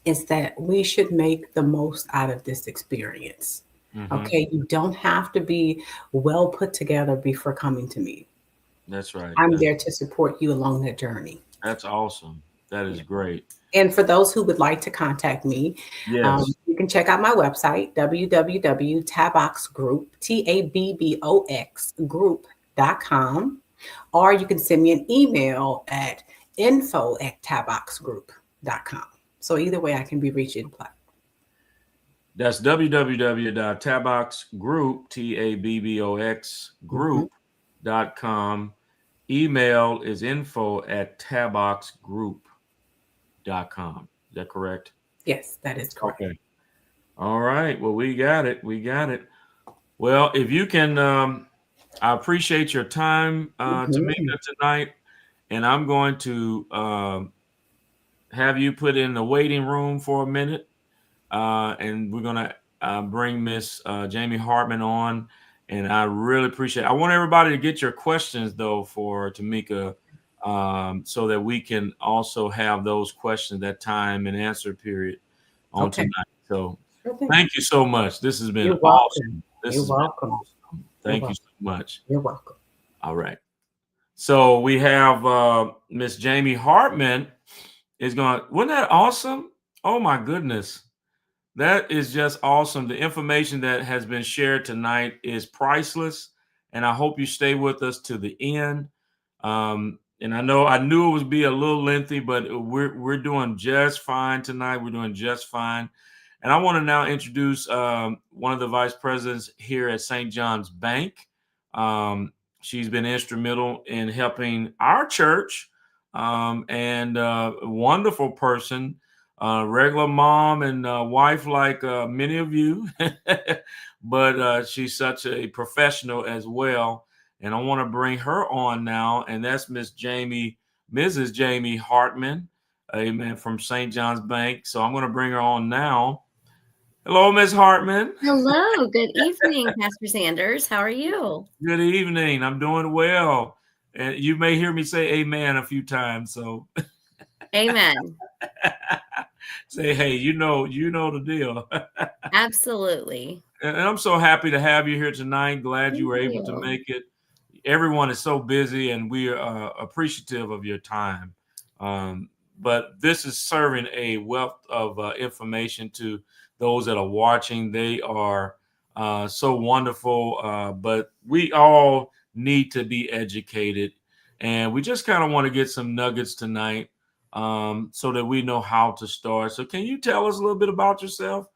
is that we should make the most out of this experience. mhm. Okay. You don't have to be well put together before coming to me. That's right. I'm That's there to support you along that journey. that's awesome. That is Yeah. great. And for those who would like to contact me, Yes. you can check out my website, www.taboxgroup, TABBOX group.com, or you can send me an email at info@taboxgroup.com. So either way, I can be reached. That's www.taboxgroup, TABBOX Mm-hmm. group.com. Email is info@taboxgroup.com. Is that correct? Yes, that is correct. Okay. All right. Well, we got it. We got it. Well, if you can, I appreciate your time, Mm-hmm. Tameka, tonight. And I'm going to have you put in the waiting room for a minute. And we're going to bring Miss Jamie Hartman on. And I really appreciate it. I want everybody to get your questions, though, for Tameka, so that we can also have those questions, that time and answer period on Okay. tonight. So Sure thing. thank you so much. This has been You're welcome. awesome. This You're has been welcome. awesome. You're Thank you welcome. so much. You're welcome. All right. So we have Miss Jamie Hartman is going. Wasn't that awesome? Oh my goodness. That is just awesome. The information that has been shared tonight is priceless, and I hope you stay with us to the end. And I knew it would be a little lengthy, but we're doing just fine tonight. We're doing just fine. And I want to now introduce one of the vice presidents here at St. John's Bank. She's been instrumental in helping our church, and a wonderful person, regular mom and wife like many of you, but she's such a professional as well. And I want to bring her on now, and that's Mrs. Jamie Hartman, amen, from St. John's Bank. So I'm going to bring her on now. Hello, Miss Hartman. Hello, good evening, Pastor Sanders. How are you? Good evening. I'm doing well. And you may hear me say amen a few times. So Amen. say, hey, you know the deal. Absolutely. And I'm so happy to have you here tonight. Glad you Thank were able to you. make it. Everyone is so busy, and we are appreciative of your time. Um, but this is serving a wealth of information to those that are watching. They are so wonderful, but we all need to be educated. And we just kind of want to get some nuggets tonight, so that we know how to start. So, can you tell us a little bit about yourself?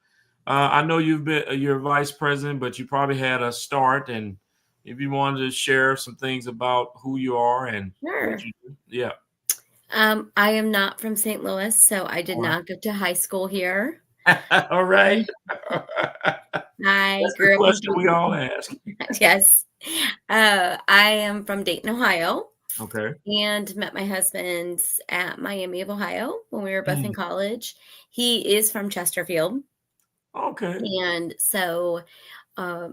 I know you're vice president, but you probably had a start, and if you wanted to share some things about who you are and what Sure. you do, yeah. I am not from St. Louis, so I did All right. not go to high school here. All right. I That's the grew up in question we Dayton. all ask. Yes. I am from Dayton, Ohio, Okay. and met my husband at Miami of Ohio when we were both in Mm, college. He is from Chesterfield. okay. And so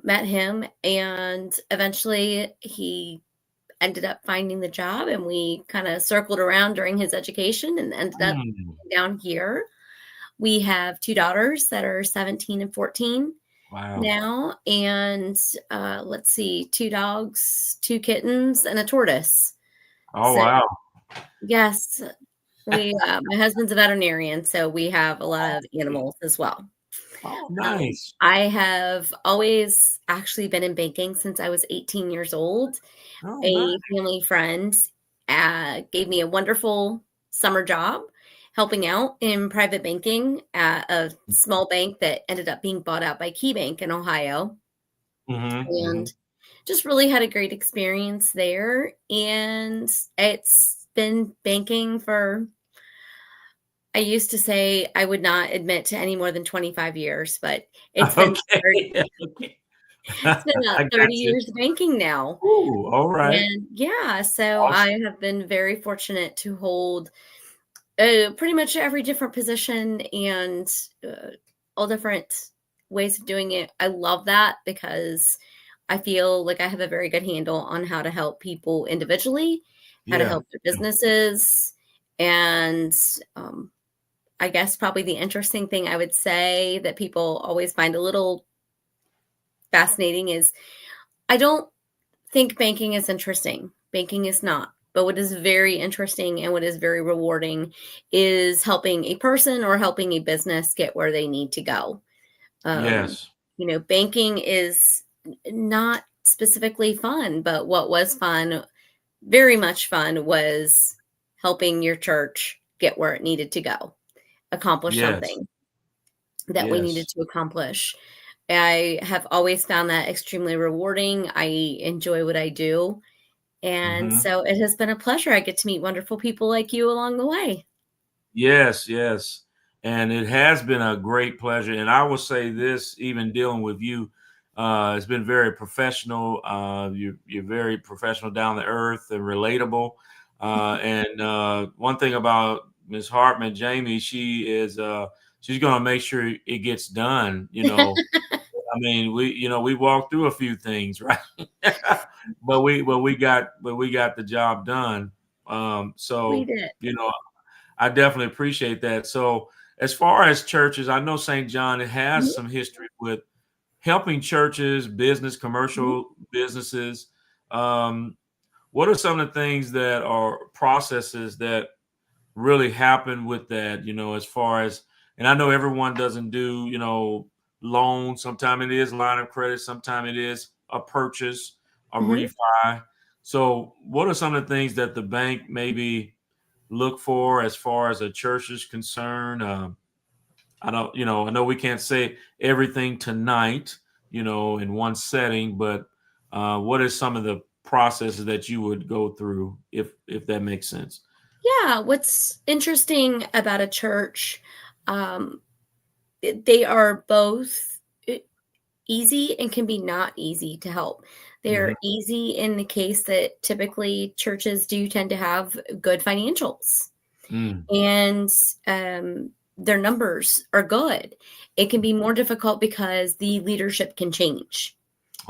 met him, and eventually he ended up finding the job, and we kind of circled around during his education and ended up Mm, down here. We have two daughters that are 17 and 14 wow. now, and let's see, two dogs, two kittens, and a tortoise. Oh, So wow. yes, we my husband's a veterinarian, so we have a lot of Okay. animals as well. Oh, nice. I have always actually been in banking since I was 18 years old. Oh, nice. A family friend gave me a wonderful summer job helping out in private banking at a small bank that ended up being bought out by Key Bank in Ohio. Mm-hmm, mm-hmm. And just really had a great experience there. And it's been banking for, I used to say I would not admit to any more than 25 years, but it's been Okay. Okay. it's been I about got 30 you. years banking now. Ooh, all right. And yeah, so I Awesome. have been very fortunate to hold pretty much every different position and all different ways of doing it. I love that because I feel like I have a very good handle on how to help people individually, how to Yeah. help their businesses. And I guess probably the interesting thing I would say that people always find a little fascinating is I don't think banking is interesting. Banking is not. But what is very interesting and what is very rewarding is helping a person or helping a business get where they need to go. Um, Yes. banking is not specifically fun, but what was fun, very much fun, was helping your church get where it needed to go, accomplish Yes. something that we needed Yes. to accomplish. I have always found that extremely rewarding. I enjoy what I do. And Mhm. so it has been a pleasure. I get to meet wonderful people like you along the way. Yes, yes. And it has been a great pleasure. And I will say this, even dealing with you, it's been very professional. You're very professional, down to earth, and relatable. And one thing about Miss Hartman, Jamie, she's going to make sure it gets done. I mean, we walked through a few things, right? but we got the job done. We So did. you know, I definitely appreciate that. So, as far as churches, I know St. John, it has Mhm, some history with helping churches, business, mhm. commercial businesses. Um, what are some of the things that are processes that really happen with that? As far as, and I know everyone doesn't do, loans. Sometimes it is line of credit. Sometimes it is a purchase, a Mhm. refi. So, what are some of the things that the bank maybe look for as far as a church is concerned? I know we can't say everything tonight, in one setting, but what is some of the processes that you would go through, if that makes sense? Yeah, what's interesting about a church, um, they are both easy and can be not easy to help. Hmm. They're easy in the case that typically churches do tend to have good financials Mm, and their numbers are good. It can be more difficult because the leadership can change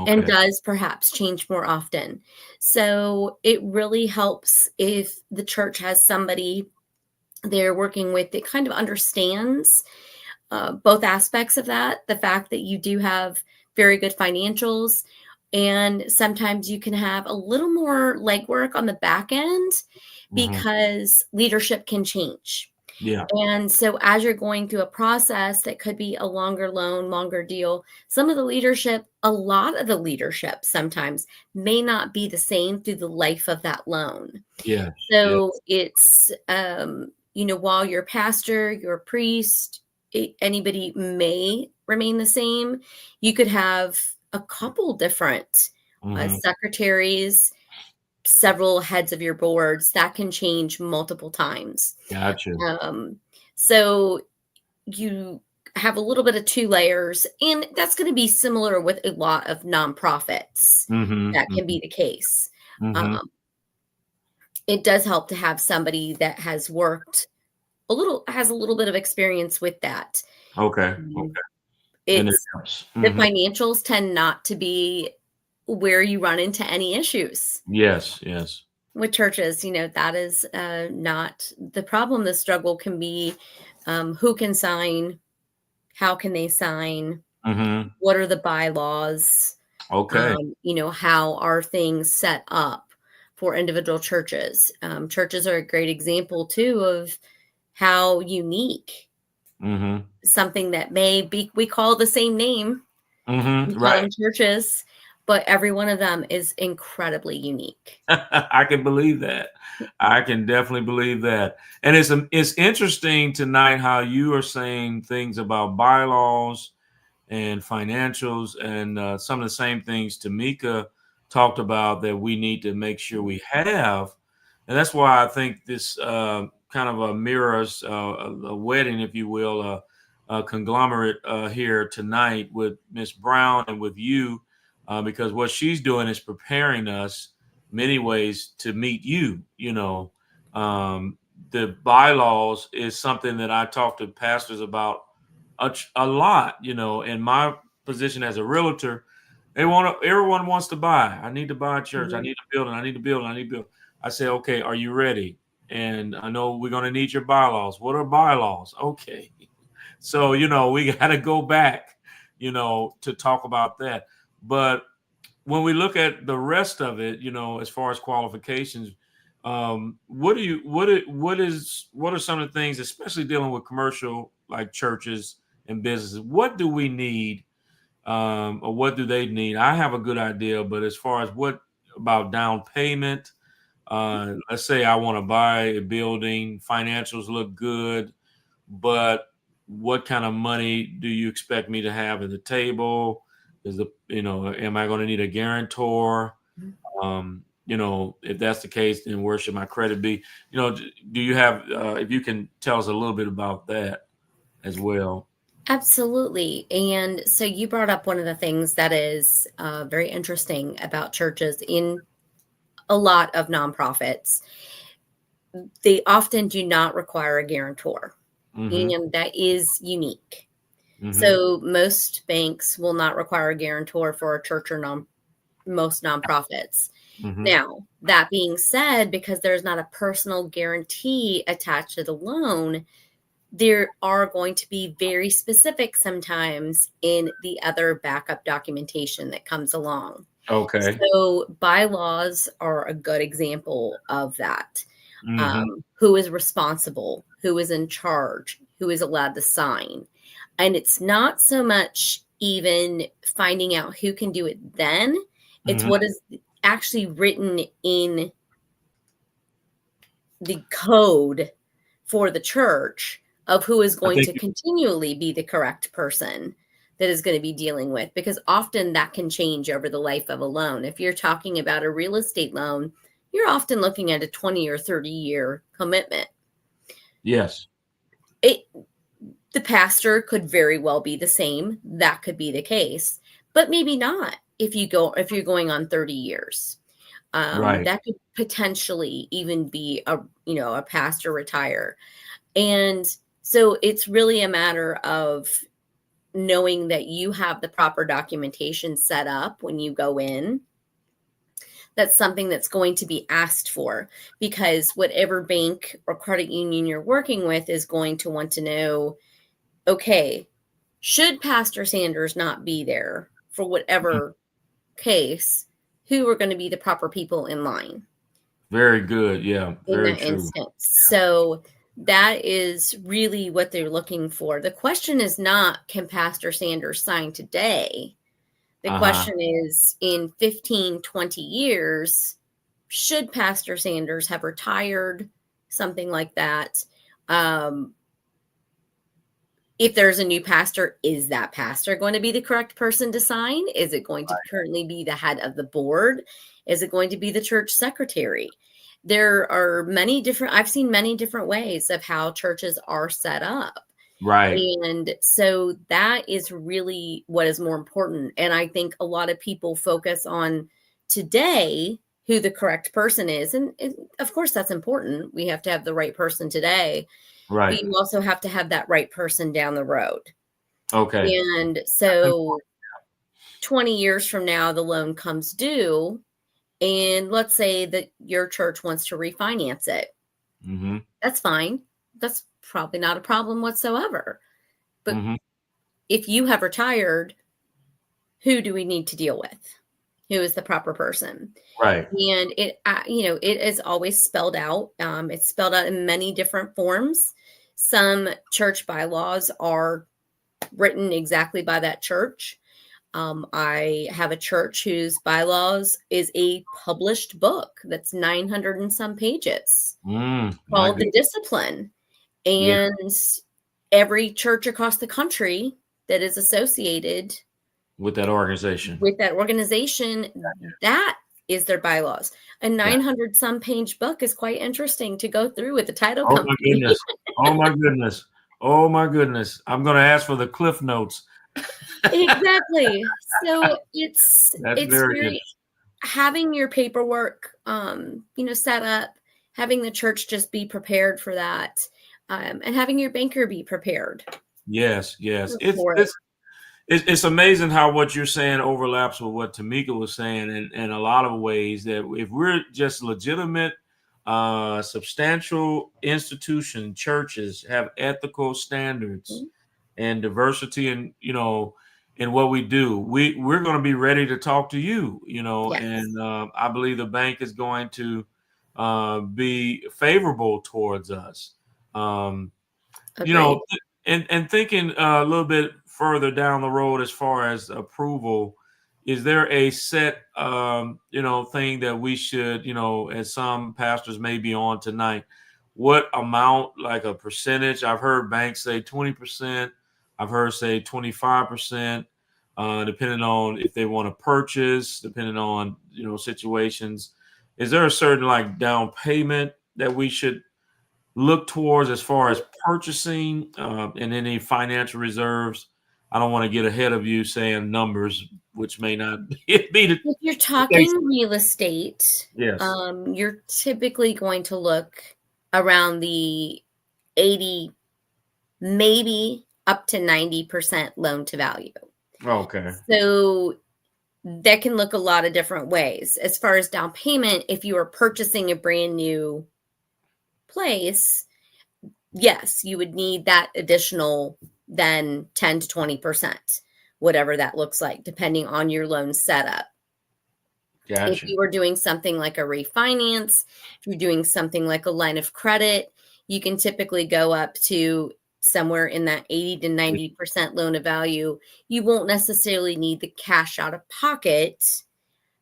and okay. does perhaps change more often. So it really helps if the church has somebody they're working with that kind of understands both aspects of that, the fact that you do have very good financials, and sometimes you can have a little more legwork on the back end Hmm. because leadership can change. Yeah. And so, as you're going through a process that could be a longer loan, longer deal, some of the leadership, a lot of the leadership sometimes may not be the same through the life of that loan. Yes. So Yes. it's, while your pastor, your priest, anybody may remain the same, you could have a couple different Hmm. secretaries, several heads of your boards that can change multiple times. Gotcha. Um, so you have a little bit of two layers, and that's going to be similar with a lot of nonprofits. Hmm. That can Hmm. be the case. Hmm. Um, it does help to have somebody that has worked has a little bit of experience with that. Okay. Mm. Okay. And it It's helps. the Hmm. financials tend not to be where you run into any issues Yes. Yes. with churches. That is not the problem. The struggle can be who can sign, how can they sign, Hmm. what are the bylaws, Okay. how are things set up for individual churches. Churches are a great example too of how unique Hmm. something that may be, we call the same name, Hmm. we call Right. them churches, but every one of them is incredibly unique. I can believe that. I can definitely believe that. And it's interesting tonight how you are saying things about bylaws and financials, and some of the same things Tameka talked about that we need to make sure we have. And that's why I think this kind of mirrors a wedding, if you will, a conglomerate here tonight with Miss Brown and with you, because what she's doing is preparing us many ways to meet you. Um, the bylaws is something that I talk to pastors about a lot. In my position as a realtor, everyone wants to buy. I need to buy a church. I Mhm. need a building. I need to build. I need to build. I say, okay, are you ready? And I know we're going to need your bylaws. What are bylaws? Okay. So, we got to go back, to talk about that. But when we look at the rest of it, as far as qualifications, what are some of the things, especially dealing with commercial like churches and businesses? What do we need, or what do they need? I have a good idea, but as far as what about down payment, Let's say I want to buy a building, financials look good, but what kind of money do you expect me to have at the table? Am I going to need a guarantor? If that's the case, then where should my credit be? Do you have, if you can tell us a little bit about that as well? Absolutely. And so you brought up one of the things that is very interesting about churches in a lot of nonprofits. They often do not require a guarantor, and that is unique. So most banks will not require a guarantor for a church or most nonprofits. Now, that being said, because there's not a personal guarantee attached to the loan, there are going to be very specific sometimes in the other backup documentation that comes along. Okay. So bylaws are a good example of that. Who is responsible, who is in charge, who is allowed to sign. And it's not so much even finding out who can do it then, it's what is actually written in the code for the church of who is going to continually be the correct person that is going to be dealing with, because often that can change over the life of a loan. If you're talking about a real estate loan, you're often looking at a 20 or 30-year commitment. Yes. The pastor could very well be the same. That could be the case, but maybe not if you're going on 30 years. Right. That could potentially even be a pastor retire. And so it's really a matter of knowing that you have the proper documentation set up when you go in. That's something that's going to be asked for, because whatever bank or credit union you're working with is going to want to know, okay, should Pastor Sanders not be there for whatever case, who are going to be the proper people in line? Very good. Yeah, very in that true. instance. So that is really what they're looking for. The question is not, can Pastor Sanders sign today? The question is, in 15, 20 years, should Pastor Sanders have retired, something like that? If there's a new pastor, is that pastor going to be the correct person to sign? Is it going to currently be the head of the board? Is it going to be the church secretary? There are I've seen many different ways of how churches are set up. Right. And so that is really what is more important. And I think a lot of people focus on today who the correct person is. And of course, that's important. We have to have the right person today. Right. But you also have to have that right person down the road. Okay. And so 20 years from now, the loan comes due. And let's say that your church wants to refinance it. That's fine. That's probably not a problem whatsoever. But if you have retired, who do we need to deal with? Who is the proper person? Right. And it is always spelled out. It's spelled out in many different forms. Some church bylaws are written exactly by that church. I have a church whose bylaws is a published book that's 900 and some pages called The Discipline. And every church across the country that is associated with that organization, that is their bylaws. A 900 some page book is quite interesting to go through with the title company. My goodness. Oh my goodness. Oh my goodness. I'm going to ask for the cliff notes. Exactly. So it's very having your paperwork, set up, having the church just be prepared for that, and having your banker be prepared. Yes. It's amazing how what you're saying overlaps with what Tameka was saying in a lot of ways, that if we're just legitimate, substantial institution, churches have ethical standards and diversity, and in what we do, we're going to be ready to talk to you, and I believe the bank is going to be favorable towards us. And thinking a little bit further down the road as far as approval, is there a set, thing that we should, as some pastors may be on tonight, what amount, like a percentage? I've heard banks say 20%. I've heard say 25%, depending on if they want to purchase, depending on, situations. Is there a certain like down payment that we should look towards as far as purchasing, and any financial reserves? I don't want to get ahead of you saying numbers, which may not be If you're the case. talking real estate, Yes. you're typically going to look around the 80, maybe up to 90% loan to value. Okay. So that can look a lot of different ways. As far as down payment, if you are purchasing a brand new place, yes, you would need that additional then 10 to 20%, whatever that looks like, depending on your loan setup. If Gotcha. you were doing something like a refinance, if you're doing something like a line of credit, you can typically go up to somewhere in that 80 to 90% loan to value. You won't necessarily need the cash out of pocket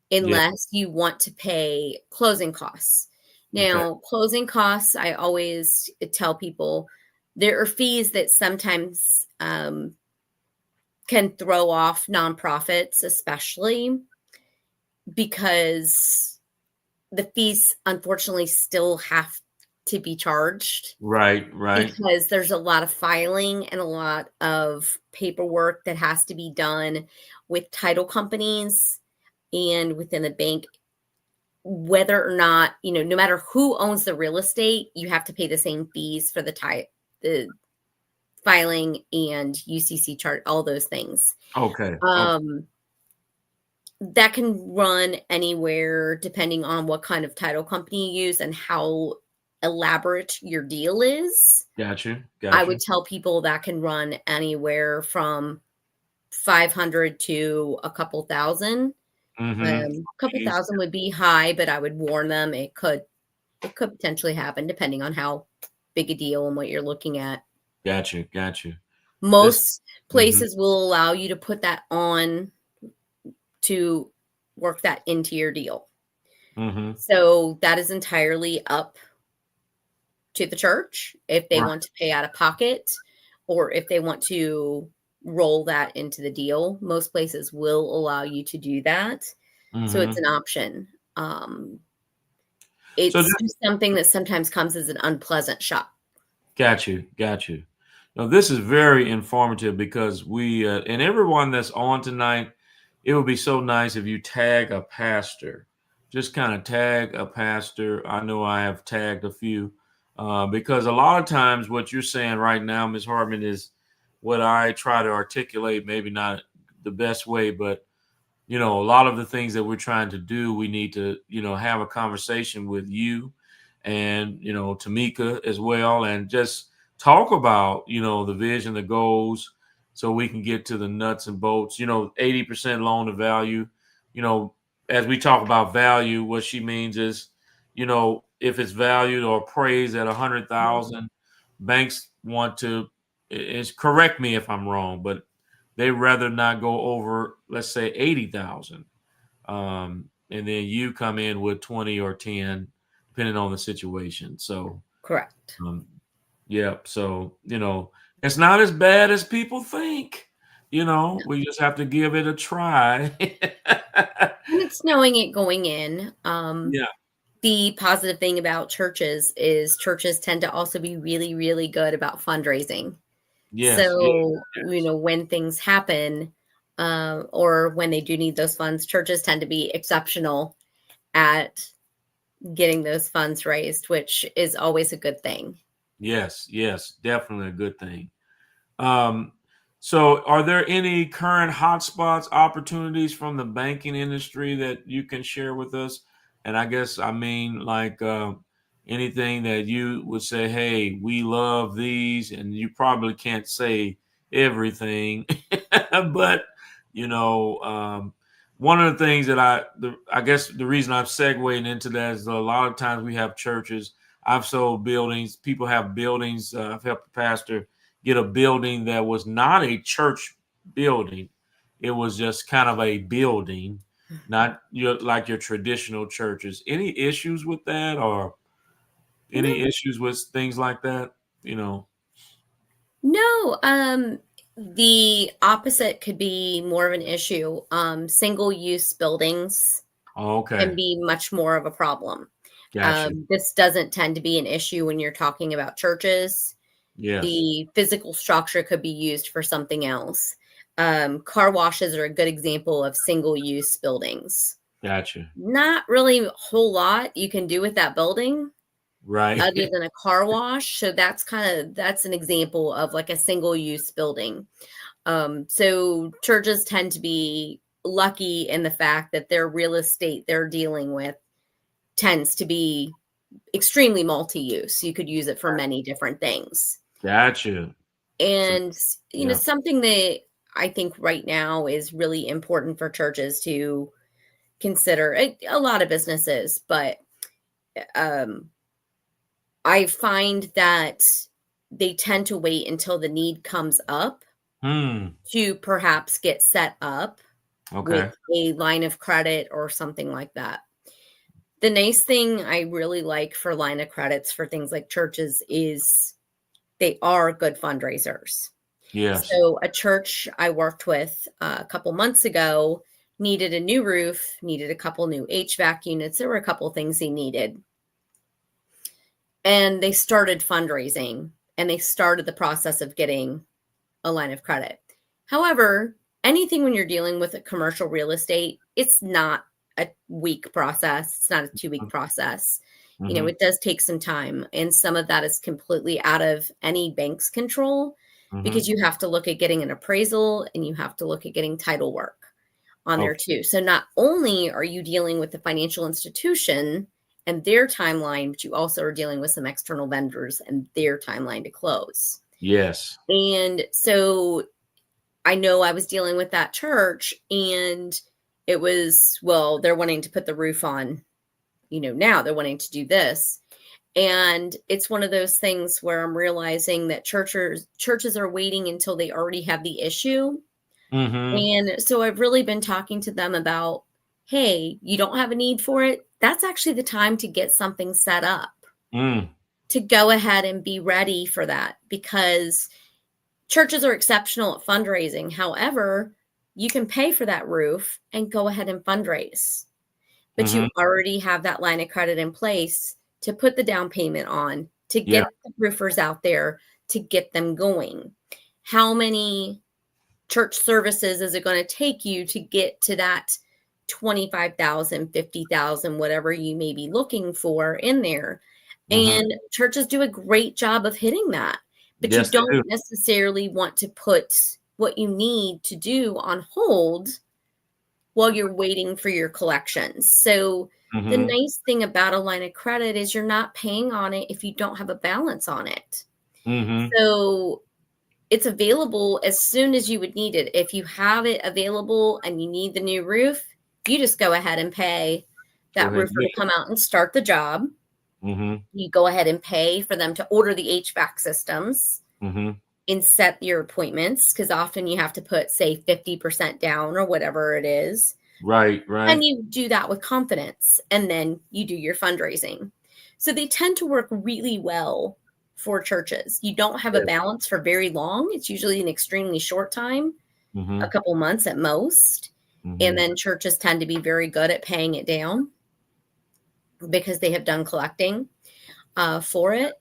Yeah. unless you want to pay closing costs. Okay. Now, closing costs, I always tell people there are fees that sometimes can throw off nonprofits, especially because the fees unfortunately still have to be charged Right. Right. because there's a lot of filing and a lot of paperwork that has to be done with title companies and within the bank, whether or not, no matter who owns the real estate, you have to pay the same fees for the filing and UCC chart, all those things. Okay. That can run anywhere depending on what kind of title company you use and how elaborate your deal is. Gotcha. I would tell people that can run anywhere from 500 to a couple thousand. A couple thousand would be high, but I would warn them it could potentially happen depending on how big a deal and what you're looking at. Gotcha. Most places will allow you to put that on to work that into your deal. So that is entirely up to the church if they want to pay out of pocket or if they want to roll that into the deal. Most places will allow you to do that. So it's an option. It's just something that sometimes comes as an unpleasant shock. Got you. Now, this is very informative because we, and everyone that's on tonight, it would be so nice if you tag a pastor. Just kind of tag a pastor. I know I have tagged a few, because a lot of times what you're saying right now, Ms. Hartman, is what I try to articulate, maybe not the best way, but a lot of the things that we're trying to do, we need to, have a conversation with you and, Tameka as well, and just talk about, the vision, the goals, so we can get to the nuts and bolts. 80% loan to value, as we talk about value, what she means is, if it's valued or appraised at 100,000, banks want to, it's correct me if I'm wrong, but they rather not go over, let's say 80,000. And then you come in with 20 or 10, depending on the situation. So, correct. Yeah. So, it's not as bad as people think. We just have to give it a try. And it's knowing it going in. Yeah. The positive thing about churches is churches tend to also be really, really good about fundraising. Yes. So, when things happen, or when they do need those funds, churches tend to be exceptional at getting those funds raised, which is always a good thing. Yes. Definitely a good thing. So are there any current hotspots, opportunities from the banking industry that you can share with us? And I guess I mean like anything that you would say, hey, we love these, and you probably can't say everything, but one of the things that I guess the reason I'm segueing into that is a lot of times we have churches. I've sold buildings. People have buildings. I've helped the pastor get a building that was not a church building, it was just kind of a building, not like your traditional churches. Any issues with that, or any No, issues with things like that? no. The opposite could be more of an issue. Single-use buildings Oh, can okay. be much more of a problem. Gotcha. This doesn't tend to be an issue when you're talking about churches. Yes. The physical structure could be used for something else. Car washes are a good example of single-use buildings. Gotcha. Not really a whole lot you can do with that building Right. other than a car wash. So that's an example of like a single-use building. So churches tend to be lucky in the fact that their real estate they're dealing with tends to be extremely multi-use. You could use it for many different things. Gotcha. So, And, yeah. something that I think right now is really important for churches to consider, a lot of businesses, but um, I find that they tend to wait until the need comes up Hmm. to perhaps get set up with Okay. a line of credit or something like that. The nice thing I really like for line of credits for things like churches is they are good fundraisers. Yes. So, a church I worked with a couple months ago needed a new roof, needed a couple new HVAC units. There were a couple things they needed. And they started fundraising and they started the process of getting a line of credit. However, anything when you're dealing with a commercial real estate, it's not a week process. It's not a 2-week process. Mm-hmm. It does take some time. And some of that is completely out of any bank's control Mm-hmm. because you have to look at getting an appraisal and you have to look at getting title work on there Okay. too. So not only are you dealing with the financial institution and their timeline, but you also are dealing with some external vendors and their timeline to close. Yes. And so I know I was dealing with that church and it was, well, they're wanting to put the roof on, now they're wanting to do this. And it's one of those things where I'm realizing that churches are waiting until they already have the issue. Mm-hmm. And so I've really been talking to them about, hey, you don't have a need for it. That's actually the time to get something set up, Mm. to go ahead and be ready for that, because churches are exceptional at fundraising. However, you can pay for that roof and go ahead and fundraise, but Mm-hmm. you already have that line of credit in place to put the down payment on, to Yeah. get the roofers out there, to get them going. How many church services is it going to take you to get to that 25,000, 50,000, whatever you may be looking for in there? Mm-hmm. And churches do a great job of hitting that, but you Yes, they don't do. necessarily want to put what you need to do on hold while you're waiting for your collections. So the Mm-hmm. nice thing about a line of credit is you're not paying on it if you don't have a balance on it. Mm-hmm. So it's available as soon as you would need it. If you have it available and you need the new roof, you just go ahead and pay Go that ahead and roofer to get come out and start the job. it. Mm-hmm. You go ahead and pay for them to order the HVAC systems Mm-hmm. and set your appointments, because often you have to put, say, 50% down or whatever it is. Right, And right. you do that with confidence, and then you do your fundraising. So they tend to work really well for churches. You don't have a Yes. balance for very long. It's usually an extremely short time, Mm-hmm. a couple months at most. And Mm-hmm. then churches tend to be very good at paying it down because they have done collecting for it.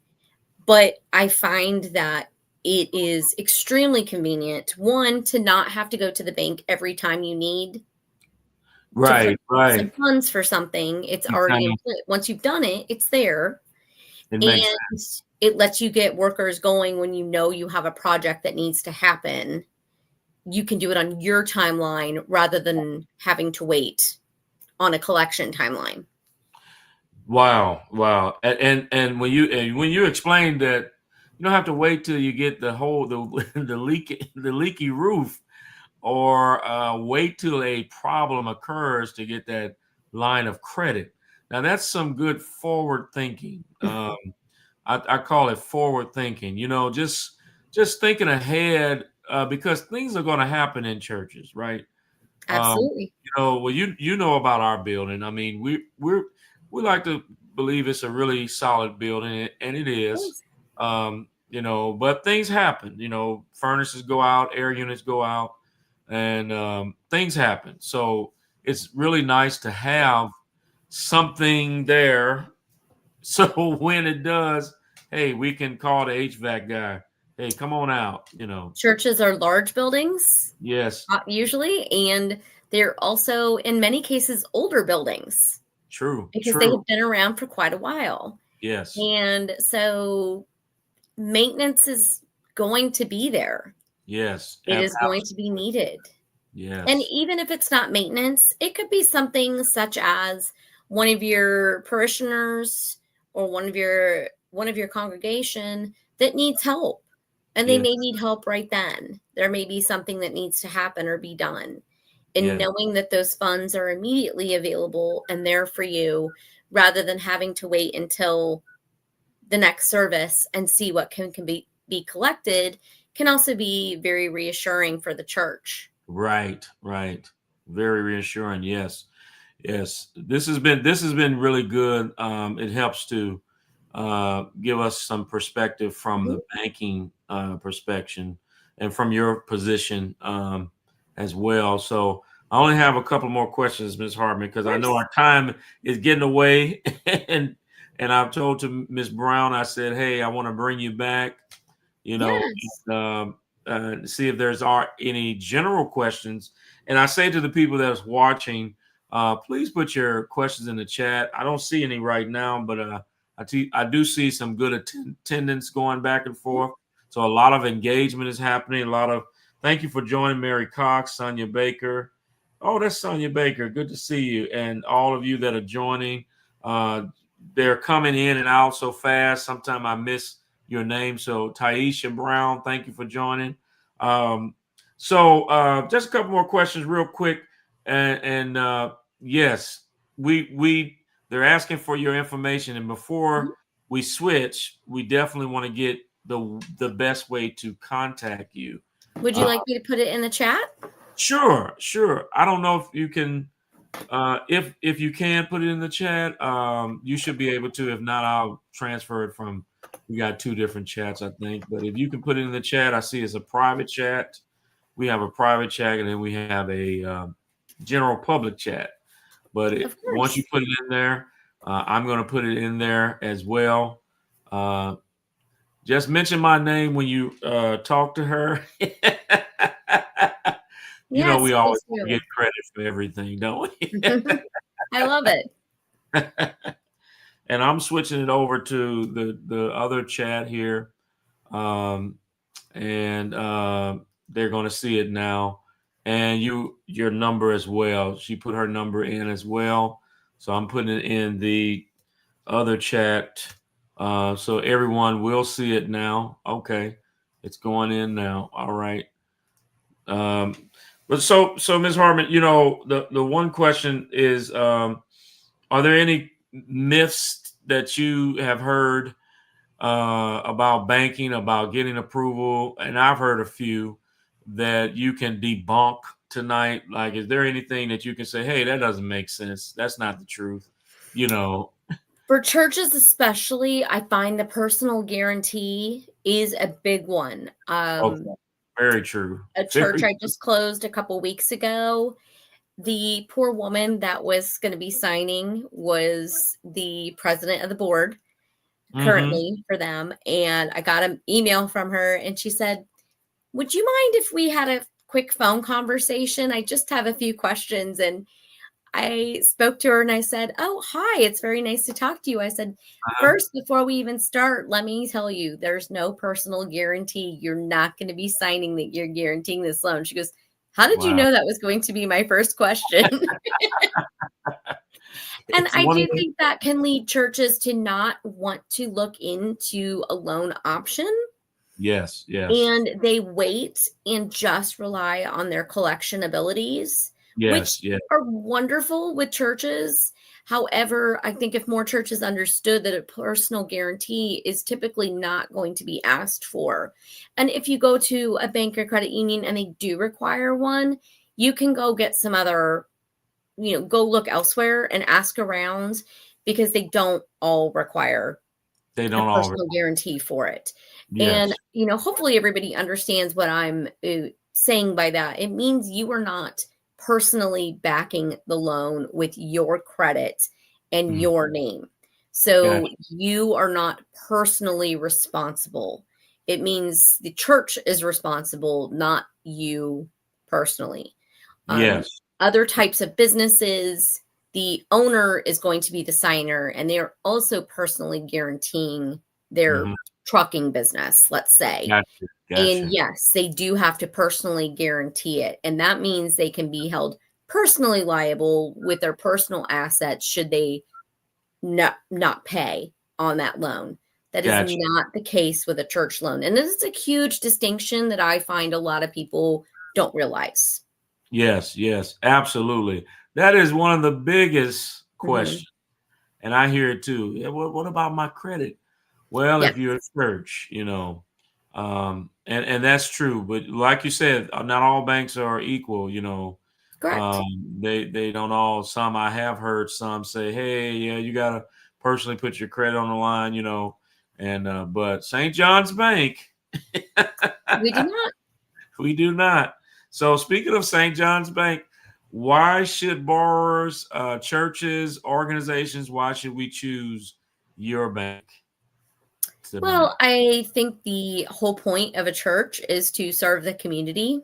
But I find that it is extremely convenient, one, to not have to go to the bank every time you need to put Right, some right. funds for something. It's You already kind in of, place. Once you've done it, it's there. it makes And it lets you get workers going when you know you have a project that needs to happen. You can do it on your timeline rather than having to wait on a collection timeline. Wow, wow. And when you explained that you don't have to wait till you get the leaky roof, or wait till a problem occurs to get that line of credit. Now that's some good forward thinking. I call it forward thinking. Just thinking ahead because things are going to happen in churches, right? Absolutely. Well, you know about our building. I mean, we like to believe it's a really solid building, and it is. But things happen. Furnaces go out, air units go out, and things happen. So it's really nice to have something there. So when it does, hey, we can call the HVAC guy. Hey, come on out. Churches are large buildings. Yes. Usually, and they're also in many cases older buildings. True. Because they have been around for quite a while. Yes. And so maintenance is going to be there. Yes. It is going to be needed. Yes. And even if it's not maintenance, it could be something such as one of your parishioners or one of your congregation that needs help. And they may need help right then. There may be something that needs to happen or be done. And knowing that those funds are immediately available and there for you, rather than having to wait until the next service and see what can be collected, can also be very reassuring for the church. Right. Very reassuring. Yes. This has been really good. It helps to give us some perspective from the banking perspective and from your position as well. So I only have a couple more questions, Ms. Hartman, because I know our time is getting away. and I've told to Ms. Brown, I said, hey, I want to bring you back, see if there's any general questions. And I say to the people that's watching, please put your questions in the chat. I don't see any right now, but I do see some good attendance going back and forth. So a lot of engagement is happening. Thank you for joining Mary Cox, Sonia Baker. Oh, that's Sonia Baker. Good to see you. And all of you that are joining, they're coming in and out so fast. Sometimes I miss your name. So Taisha Brown, thank you for joining. So just a couple more questions real quick. And yes, they're asking for your information. And before we switch, we definitely want to get the best way to contact you. Would you like me to put it in the chat? Sure. I don't know if you can, if you can put it in the chat, you should be able to. If not, I'll transfer it from, we got two different chats, I think. But if you can put it in the chat, I see it's a private chat. We have a private chat, and then we have a general public chat. But once you put it in there, I'm going to put it in there as well. Just mention my name when you talk to her. We always get credit for everything, don't we? I love it. And I'm switching it over to the other chat here. And they're going to see it now. And your number as well. She put her number in as well. So I'm putting it in the other chat. So everyone will see it now. Okay. It's going in now. All right. But so Ms. Hartman, the one question is, are there any myths that you have heard about banking, about getting approval? And I've heard a few that you can debunk tonight. Like, is there anything that you can say, hey, that doesn't make sense? That's not the truth. For churches especially, I find the personal guarantee is a big one. Okay. Very true. A church I just closed a couple weeks ago, the poor woman that was going to be signing was the president of the board currently for them. And I got an email from her and she said, would you mind if we had a quick phone conversation? I just have a few questions. And I spoke to her and I said, oh, hi, it's very nice to talk to you. I said, first, before we even start, let me tell you, there's no personal guarantee. You're not going to be signing that you're guaranteeing this loan. She goes, how did you know that was going to be my first question? And I do think that can lead churches to not want to look into a loan option. Yes. And they wait and just rely on their collection abilities. Which are wonderful with churches. However, I think if more churches understood that a personal guarantee is typically not going to be asked for, and if you go to a bank or credit union and they do require one, you can go get some other, go look elsewhere and ask around, because they don't all require a personal guarantee for it. Yes. And, hopefully everybody understands what I'm saying by that. It means you are not personally backing the loan with your credit and your name. So you are not personally responsible. It means the church is responsible, not you personally. Yes. Other types of businesses, the owner is going to be the signer, and they're also personally guaranteeing their trucking business, let's say. Gotcha. And yes, they do have to personally guarantee it. And that means they can be held personally liable with their personal assets should they not pay on that loan. That is not the case with a church loan. And this is a huge distinction that I find a lot of people don't realize. Yes, absolutely. That is one of the biggest questions. And I hear it too. Yeah, what about my credit? Well, if you're a church, and that's true. But like you said, not all banks are equal, Correct. They don't all. Some, I have heard some say, hey, yeah, you got to personally put your credit on the line, and but St. John's Bank, we do not. We do not. So speaking of St. John's Bank, why should borrowers, churches, organizations, why should we choose your bank? Well, I think the whole point of a church is to serve the community.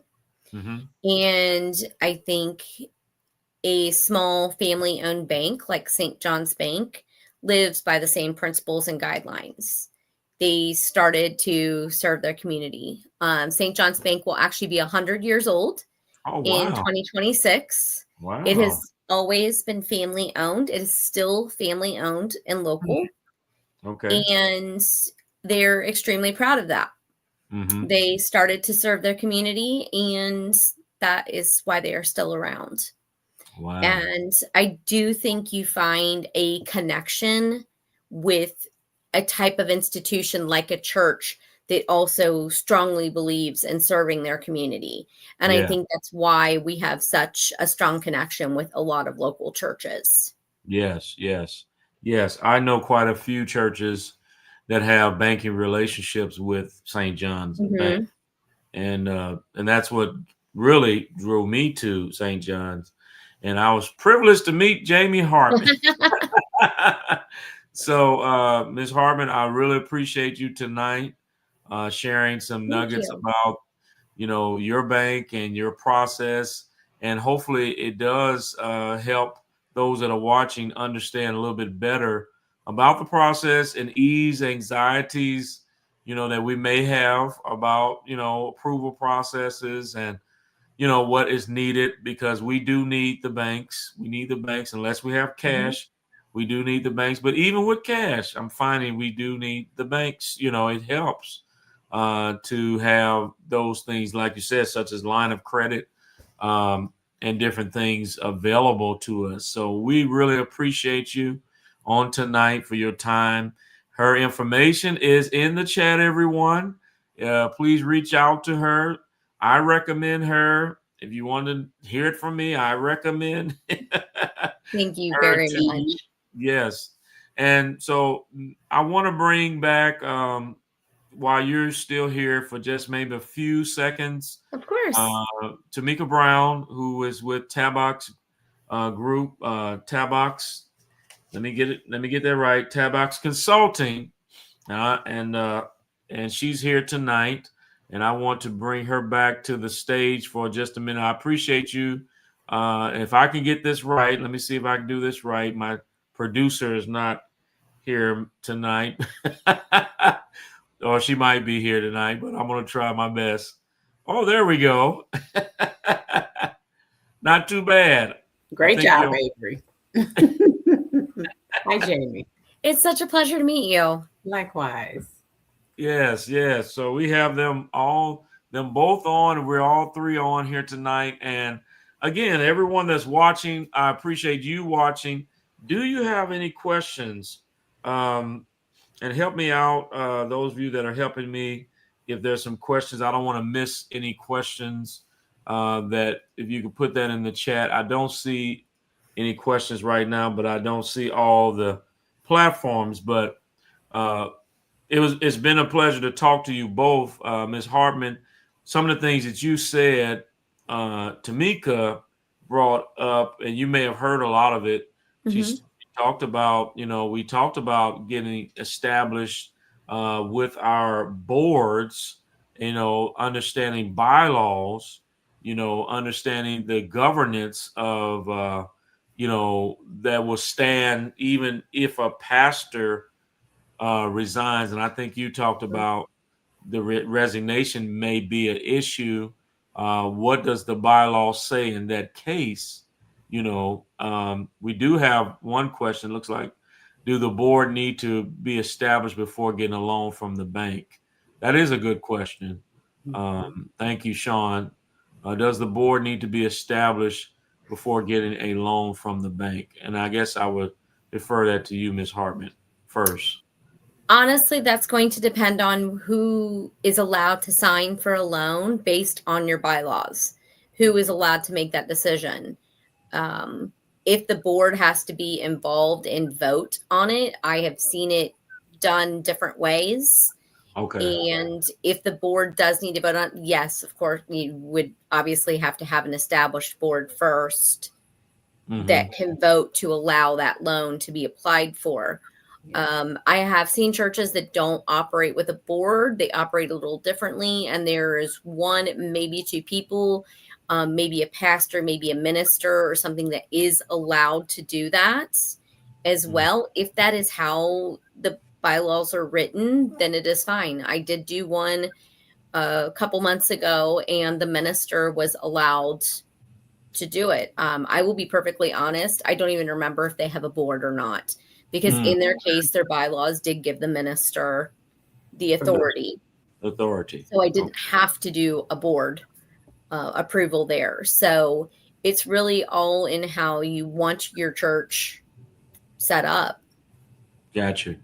And I think a small family-owned bank like St. John's Bank lives by the same principles and guidelines. They started to serve their community. St. John's Bank will actually be 100 years old in 2026. Wow. It has always been family-owned. It is still family-owned and local. Okay. And they're extremely proud of that. They started to serve their community, and that is why they are still around. Wow. And I do think you find a connection with a type of institution like a church that also strongly believes in serving their community. And I think that's why we have such a strong connection with a lot of local churches. Yes. I know quite a few churches that have banking relationships with St. John's Bank. And that's what really drew me to St. John's. And I was privileged to meet Jamie Hartman. So, Ms. Hartman, I really appreciate you tonight sharing some nuggets about, your bank and your process. And hopefully it does help those that are watching understand a little bit better about the process and ease anxieties, that we may have about, approval processes and, what is needed, because we do need the banks. We need the banks unless we have cash. We do need the banks. But even with cash, I'm finding we do need the banks. It helps to have those things, like you said, such as line of credit and different things available to us. So we really appreciate you on tonight for your time. Her information is in the chat, everyone. Please reach out to her. I recommend her. If you want to hear it from me, I recommend. Thank you very much. Yes. And so I want to bring back, while you're still here for just maybe a few seconds, of course, Tameka Brown, who is with Tabox Group, Tabox. Let me get that right. Tabox Consulting, and she's here tonight. And I want to bring her back to the stage for just a minute. I appreciate you. If I can get this right, let me see if I can do this right. My producer is not here tonight, or she might be here tonight, but I'm going to try my best. Oh, there we go. Not too bad. Great job, Avery. Hi, Jamie. It's such a pleasure to meet you. Likewise. Yes. So we have them both on. We're all three on here tonight. And again, everyone that's watching, I appreciate you watching. do you have any questions? And help me out, those of you that are helping me. If there's some questions, I don't want to miss any questions. That if you could put that in the chat. I don't see any questions right now, but I don't see all the platforms. But uh, it's been a pleasure to talk to you both, Ms. Hartman. Some of the things that you said, Tameka brought up, and you may have heard a lot of it. She talked about, we talked about getting established with our boards, understanding bylaws, understanding the governance of, that will stand even if a pastor resigns. And I think you talked about the resignation may be an issue. What does the bylaw say in that case? We do have one question. Looks like, do the board need to be established before getting a loan from the bank? That is a good question. Thank you, Sean. Does the board need to be established before getting a loan from the bank? And I guess I would defer that to you, Ms. Hartman, first. Honestly, that's going to depend on who is allowed to sign for a loan based on your bylaws, who is allowed to make that decision. If the board has to be involved and vote on it, I have seen it done different ways. Okay. And if the board does need to vote on, yes, of course, you would obviously have to have an established board first that can vote to allow that loan to be applied for. I have seen churches that don't operate with a board. They operate a little differently. And there is one, maybe two people, maybe a pastor, maybe a minister or something that is allowed to do that as well. If that is how the bylaws are written, then it is fine. I did do one a couple months ago, and the minister was allowed to do it. I will be perfectly honest. I don't even remember if they have a board or not. Because in their case, their bylaws did give the minister the authority. So I didn't have to do a board approval there. So it's really all in how you want your church set up. Gotcha.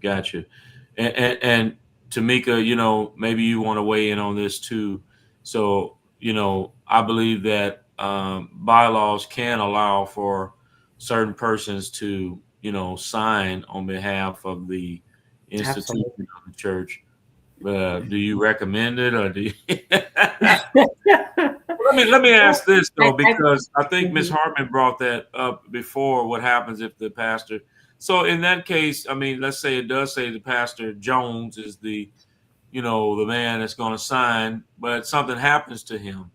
And Tameka, maybe you want to weigh in on this too. So, I believe that bylaws can allow for certain persons to, sign on behalf of the institution of the church. Do you recommend it, or do you? Let me ask this though, because I think Ms. Hartman brought that up before. What happens if the pastor? So in that case, let's say it does say the Pastor Jones is the man that's going to sign, but something happens to him.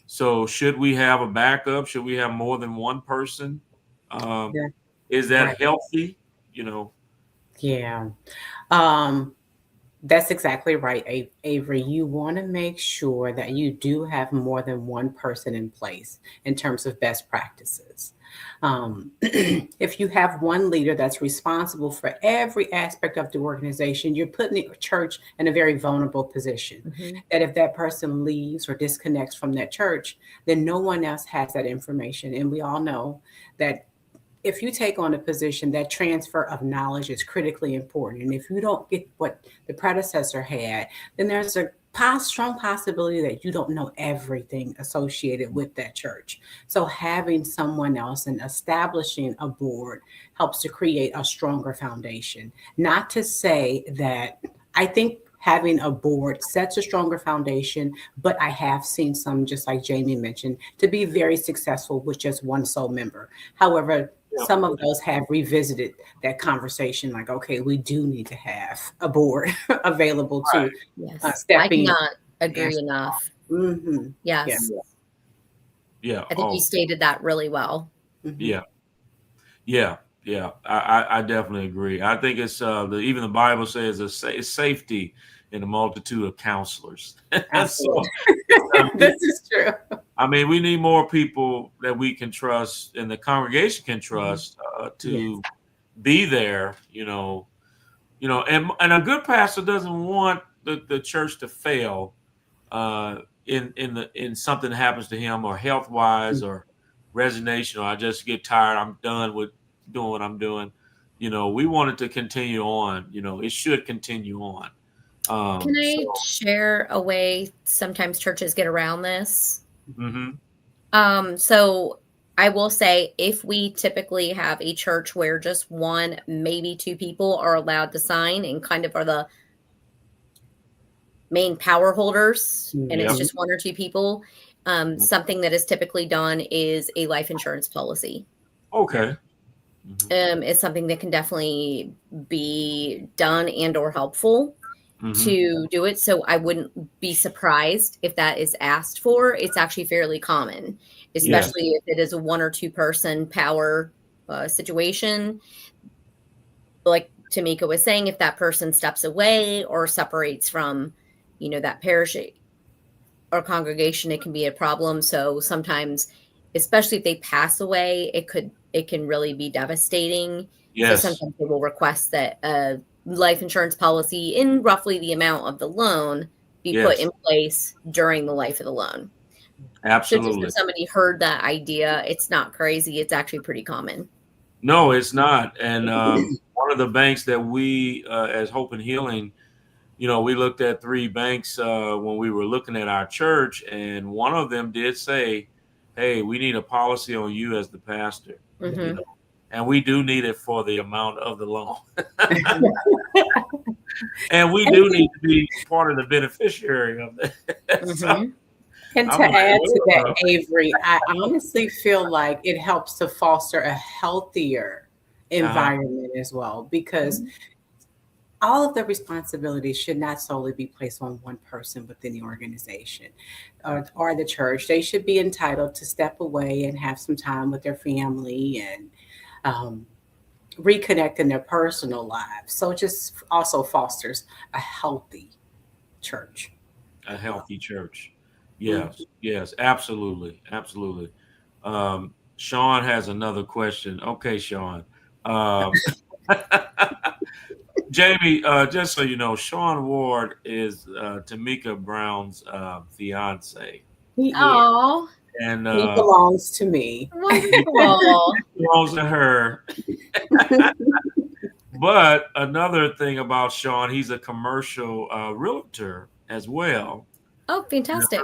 So should we have a backup? Should we have more than one person? Is that healthy? Yeah. That's exactly right, Avery. You want to make sure that you do have more than one person in place in terms of best practices. If you have one leader that's responsible for every aspect of the organization, you're putting the church in a very vulnerable position. That if that person leaves or disconnects from that church, then no one else has that information. And we all know that if you take on a position, that transfer of knowledge is critically important. And if you don't get what the predecessor had, then there's a strong possibility that you don't know everything associated with that church. So having someone else and establishing a board helps to create a stronger foundation. Not to say that I think having a board sets a stronger foundation, but I have seen some, just like Jamie mentioned, to be very successful with just one sole member. However, some of those have revisited that conversation, like, okay, we do need to have a board available to step in. I cannot agree enough. Yes. Yeah. I think you stated that really well. Yeah. I definitely agree. I think it's even the Bible says it's safety in a multitude of counselors. So, this is true. We need more people that we can trust and the congregation can trust to be there, and a good pastor doesn't want the church to fail in something that happens to him, or health wise, or resignation, or I just get tired, I'm done with doing what I'm doing. We want it to continue on. It should continue on. Can I So, share a way sometimes churches get around this? mhm. So I will say if we typically have a church where just one, maybe two people are allowed to sign and kind of are the main power holders, and it's Yep. just one or two people, something that is typically done is a life insurance policy. Okay. Is something that can definitely be done and or helpful to do it. So I wouldn't be surprised if that is asked for. It's actually fairly common, Yes. especially if it is a one or two person power situation. Like Tameka was saying, if that person steps away or separates from, that parish or congregation, it can be a problem. So sometimes, especially if they pass away, it can really be devastating. So Yes. sometimes they will request that a life insurance policy in roughly the amount of the loan be put Yes. in place during the life of the loan. So just Absolutely. if somebody heard that idea, it's not crazy. It's actually pretty common. No, it's not. And one of the banks that we, as Hope and Healing, we looked at 3 banks when we were looking at our church, and one of them did say, "Hey, we need a policy on you as the pastor." Mm-hmm. And we do need it for the amount of the loan. And we do need to be part of the beneficiary of that. Mm-hmm. And I'm to like, add to that, "Whoa." Avery, I honestly feel like it helps to foster a healthier Uh-huh. environment as well, because all of the responsibilities should not solely be placed on one person within the organization or the church. They should be entitled to step away and have some time with their family and um, reconnect in their personal lives. So it just also fosters a healthy church. A healthy church. Mhm. Yes, yes, absolutely, absolutely. Sean has another question. Okay, Sean. Um, Jamie, just so you know, Sean Ward is Tameka Brown's fiance, He is. Oh, and He belongs to me. he wonderful. belongs to her. But another thing about Sean, he's a commercial realtor as well. Oh, fantastic.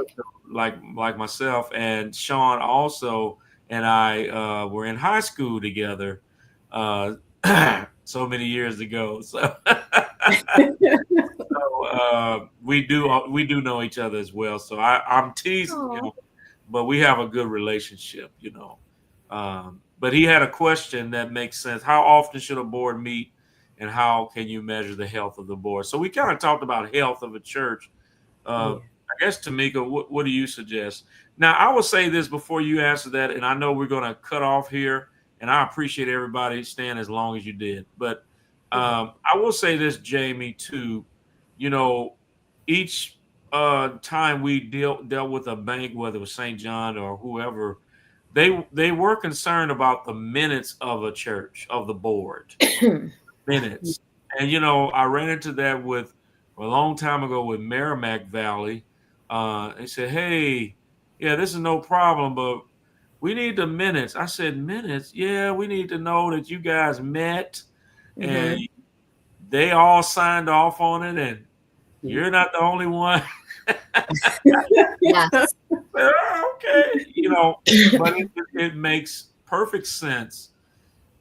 Like myself, and Sean also and I were in high school together uh, so many years ago. So, we do know each other as well. So I'm teasing Oh. him, but we have a good relationship. But he had a question that makes sense. How often should a board meet, and how can you measure the health of the board? So we kind of talked about health of a church. Yeah. I guess, Tameka, what do you suggest? Now, I will say this before you answer that, and I know we're going to cut off here, and I appreciate everybody staying as long as you did. But I will say this, Jamie, too. You know, each time we dealt with a bank, whether it was St. John or whoever, they were concerned about the minutes of a church, of the board minutes. And I ran into that with a long time ago with Merrimack Valley. They said, "Hey, yeah, this is no problem, but we need the minutes." I said, "Minutes? Yeah, we need to know that you guys met and Mm-hmm. they all signed off on it, and Mhm. you're not the only one." Yes. Well, okay, but it makes perfect sense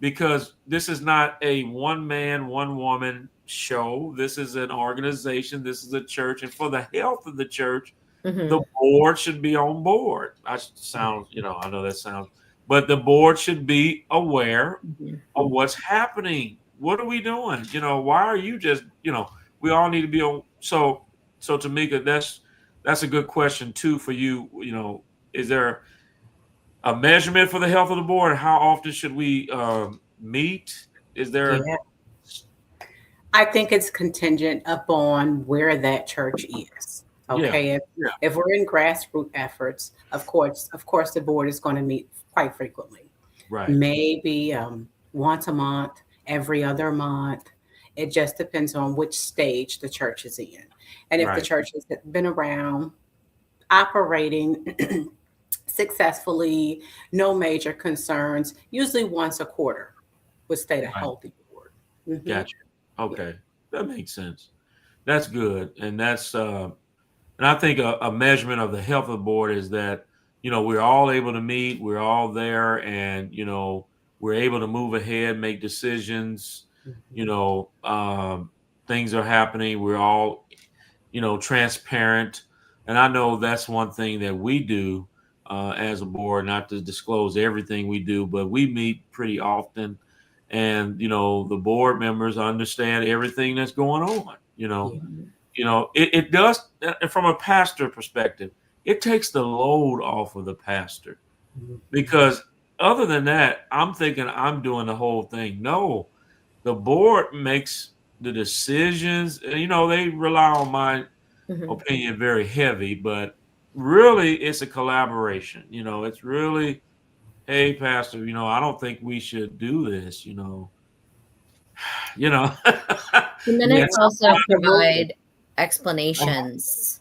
because this is not a one man, one woman show. This is an organization. This is a church. And for the health of the church, the Mm-hmm. board should be on board. I know that sounds, but the board should be aware Mm-hmm. of what's happening. What are we doing? Why are you just, we all need to be on. So Tameka, that's a good question too for you. Is there a measurement for the health of the board? How often should we meet? Is there? Yeah. I think it's contingent upon where that church is. Yeah, Okay. If, yeah, if we're in grassroots efforts, of course, the board is going to meet quite frequently. right, Maybe once a month, every other month. It just depends on which stage the church is in. And if the right, church has been around, operating successfully, no major concerns, usually once a quarter. would stay the Right. healthy board. Mhm. Gotcha. Okay. That makes sense. That's good. And I think a measurement of the health of the board is that, we're all able to meet, we're all there, and, we're able to move ahead, make decisions, you Mhm. know, things are happening. We're all, transparent. And I know that's one thing that we do as a board, not to disclose everything we do, but we meet pretty often. And, the board members understand everything that's going on, Yeah. it does from a pastor perspective, it takes the load off of the pastor Mhm. because other than that, I'm thinking I'm doing the whole thing. No, the board makes the decisions. They rely on my Mhm. opinion very heavy, but really it's a collaboration. It's really, hey, pastor, I don't think we should do this, you know. The Yeah. minutes It's also Absolutely. provide explanations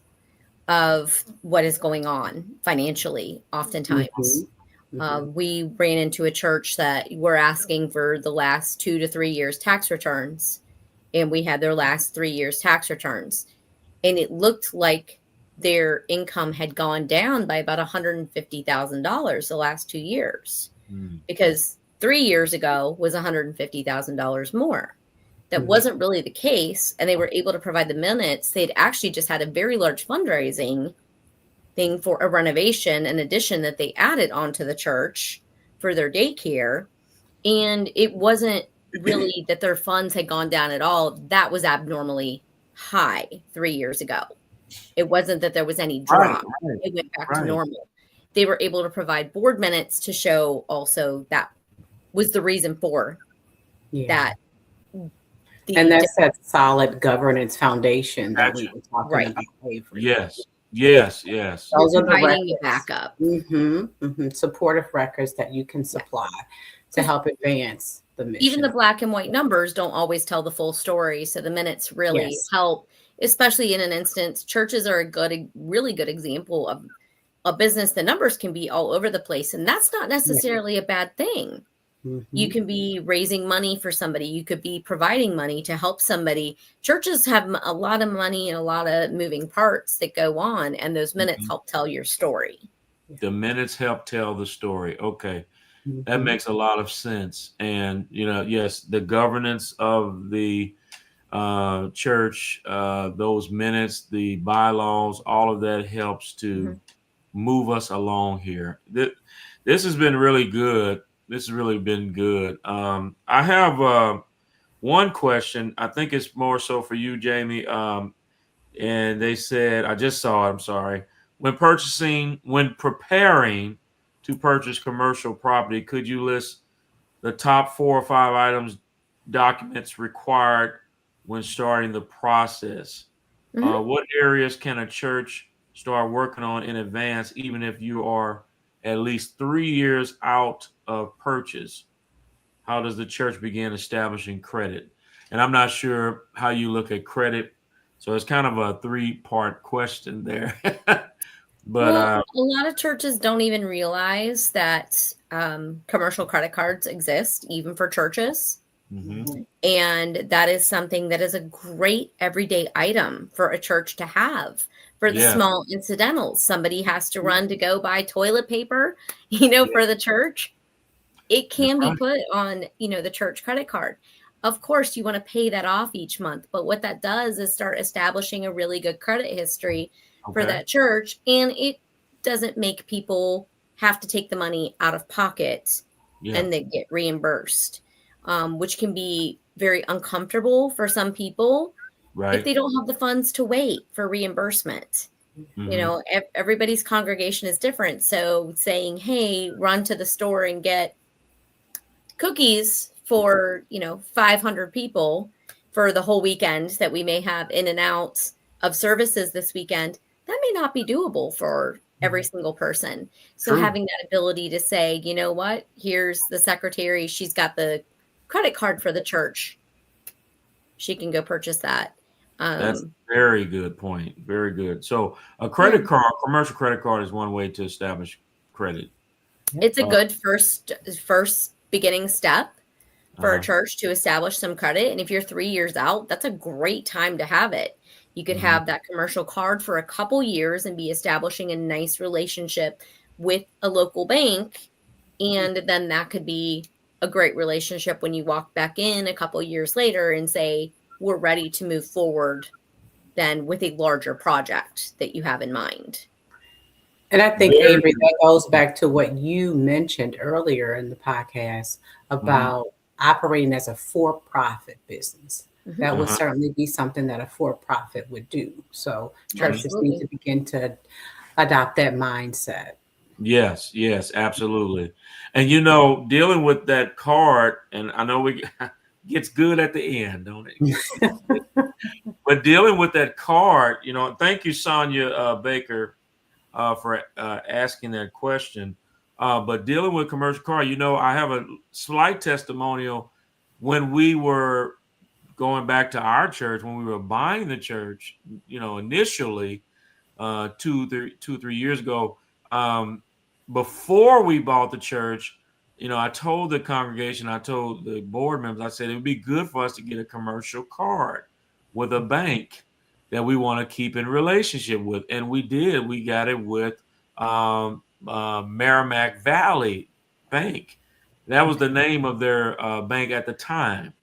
of what is going on financially, oftentimes. Mhm. Mhm. We ran into a church that were asking for the last 2 to 3 years tax returns, and we had their last 3 years tax returns. And it looked like their income had gone down by about $150,000 the last 2 years, Mm, because 3 years ago was $150,000 more. That Mhm. wasn't really the case, and they were able to provide the minutes. They'd actually just had a very large fundraising thing for a renovation, an addition that they added onto the church for their daycare. And it wasn't really that their funds had gone down at all. That was abnormally high 3 years ago. It wasn't that there was any right, drop. right, It went back to right. normal. They were able to provide board minutes to show also that was the reason for Yeah. that. And The that's that solid governance foundation that we Gotcha. were talking Right. about, Avery. Yes, yes, yes. You're Those are the providing a records. backup. Supportive records that you can Yeah. supply to help advance the Even the mission. black and white numbers don't always tell the full story. So the minutes really Yes. help, especially in an instance. Churches are really good example of a business. The numbers can be all over the place, and that's not necessarily a bad thing. You Mhm. can be raising money for somebody. You could be providing money to help somebody. Churches have a lot of money and a lot of moving parts that go on, and those minutes Mhm. help tell your story. The minutes help tell the story. Okay. That Mhm. makes a lot of sense. And, yes, the governance of the church, those minutes, the bylaws, all of that helps to Mhm. move us along here. This has been really good. This has really been good. I have one question. I think it's more so for you, Jamie. And they said, I just saw it, I'm sorry. When preparing to purchase commercial property, could you list the top 4 or 5 items, documents required when starting the process? Mhm. What areas can a church start working on in advance, even if you are at least 3 years out of purchase? How does the church begin establishing credit? And I'm not sure how you look at credit. So it's kind of a 3-part question there. But Well, a lot of churches don't even realize that commercial credit cards exist, even for churches. mhm, Mhm. And that is something that is a great everyday item for a church to have for the yeah, small incidentals. Somebody has to run to go buy toilet paper, yeah, for the church. It that's can be right. put on, the church credit card. Of course, you want to pay that off each month, but what that does is start establishing a really good credit history for Okay. that church, and it doesn't make people have to take the money out of pocket Yeah, and they get reimbursed, which can be very uncomfortable for some people if right. they don't have the funds to wait for reimbursement. Hmm. Everybody's congregation is different. So saying, hey, run to the store and get cookies for 500 people for the whole weekend that we may have in and out of services this weekend, that may not be doable for every single person. So True. having that ability to say, you know what, here's the secretary, she's got the credit card for the church, she can go purchase that. That's um a very good point. Very good. So a yeah, credit card, commercial credit card is one way to establish credit. Yep. it's a Uh, good first beginning step. for a church to establish some credit. And if you're 3 years out, that's a great time to have it. You could have that commercial card for a couple years and be establishing a nice relationship with a local bank. And then that could be a great relationship when you walk back in a couple years later and say, we're ready to move forward then with a larger project that you have in mind. And I think, Avery, that goes back to what you mentioned earlier in the podcast about operating as a for-profit business. That would certainly be something that a for-profit would do. So churches need to begin to adopt that mindset. Yes, yes, absolutely. And dealing with that card, and I know it gets good at the end, don't it? But dealing with that card, thank you, Sonia Baker, for asking that question. But dealing with commercial card, I have a slight testimonial when we were going back to our church, when we were buying the church, initially 3 years ago. Before we bought the church, I told the congregation, I told the board members, I said it would be good for us to get a commercial card with a bank that we want to keep in relationship with. And we did. We got it with Merrimack Valley Bank. That was the name of their bank at the time.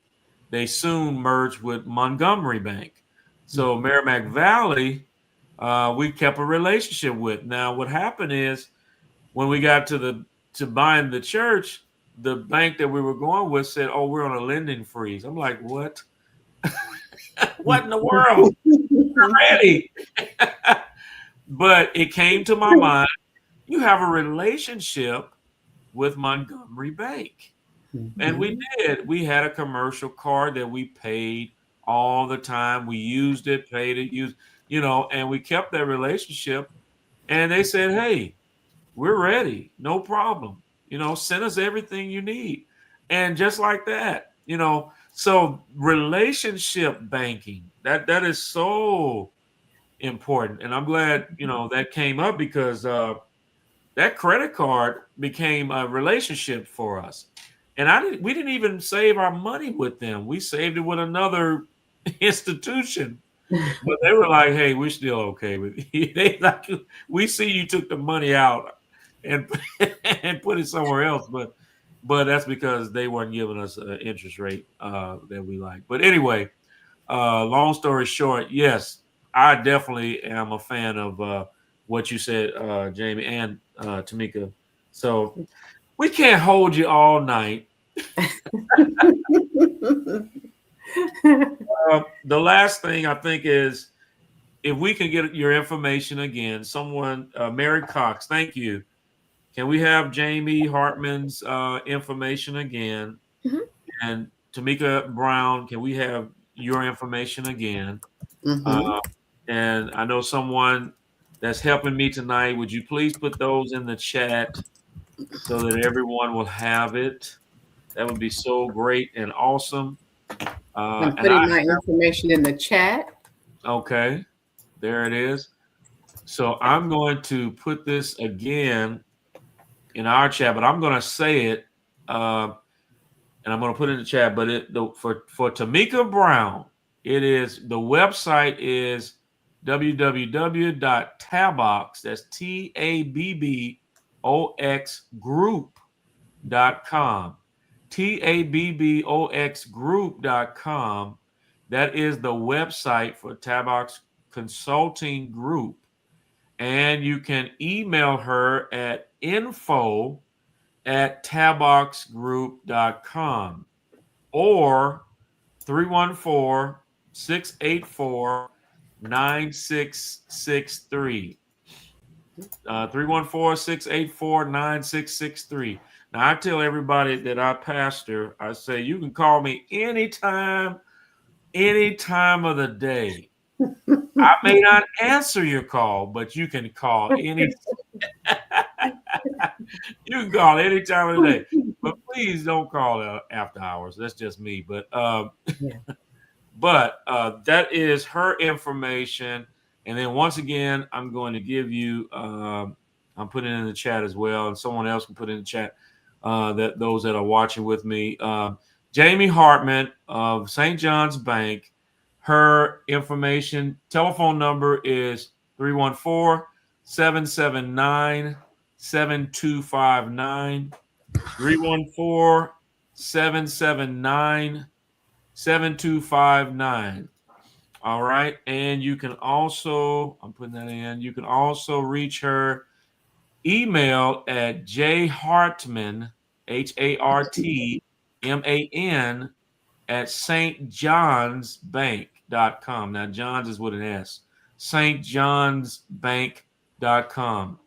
They soon merged with Montgomery Bank. So Merrimack Valley, we kept a relationship with. Now, what happened is when we got to buying the church, the bank that we were going with said, "Oh, we're on a lending freeze." I'm like, "What? What in the world? We're ready." But it came to my mind, you have a relationship with Montgomery Bank. And we did. We had a commercial card that we paid all the time. We used it, paid it, and we kept that relationship. And they said, "Hey, we're ready. No problem. Send us everything you need." And just like that, so relationship banking, that is so important. And I'm glad, that came up because that credit card became a relationship for us. And we didn't even save our money with them. We saved it with another institution. But they were like, "Hey, we're still okay with you." They like, "We see you took the money out and and put it somewhere else." But that's because they weren't giving us an interest rate that we like. But anyway, long story short, yes, I definitely am a fan of what you said, Jamie and Tameka. So we can't hold you all night. The last thing I think is if we can get your information again, someone, Mary Cox, thank you. Can we have Jamie Hartman's information again? And Tameka Brown, can we have your information again? And I know someone that's helping me tonight. Would you please put those in the chat so that everyone will have it? That would be so great and awesome. I'm putting my information in the chat. Okay, there it is. So I'm going to put this again in our chat, but I'm going to say it, and I'm going to put it in the chat. But for Tameka Brown, the website is www.tabbox. That's TABBOX group.com. TABBOX group.com. That is the website for Tabbox Consulting Group. And you can email her at info@tabboxgroup.com or 314-684-9663. 314-684-9663. Now, I tell everybody that I pastor, I say, you can call me anytime, any time of the day. I may not answer your call, but you can call any you can call any time of the day. But please don't call after hours. That's just me. But that is her information. And then once again, I'm going to give you I'm putting it in the chat as well, and someone else can put it in the chat that those that are watching with me. Jamie Hartman of St. John's Bank. Her information, telephone number is 314-779-7259. 314-779-7259. All right. And you can also, I'm putting that in, you can also reach her email at jhartman, HARTMAN, at stjohnsbank.com. Now, Johns is with an S. stjohnsbank.com.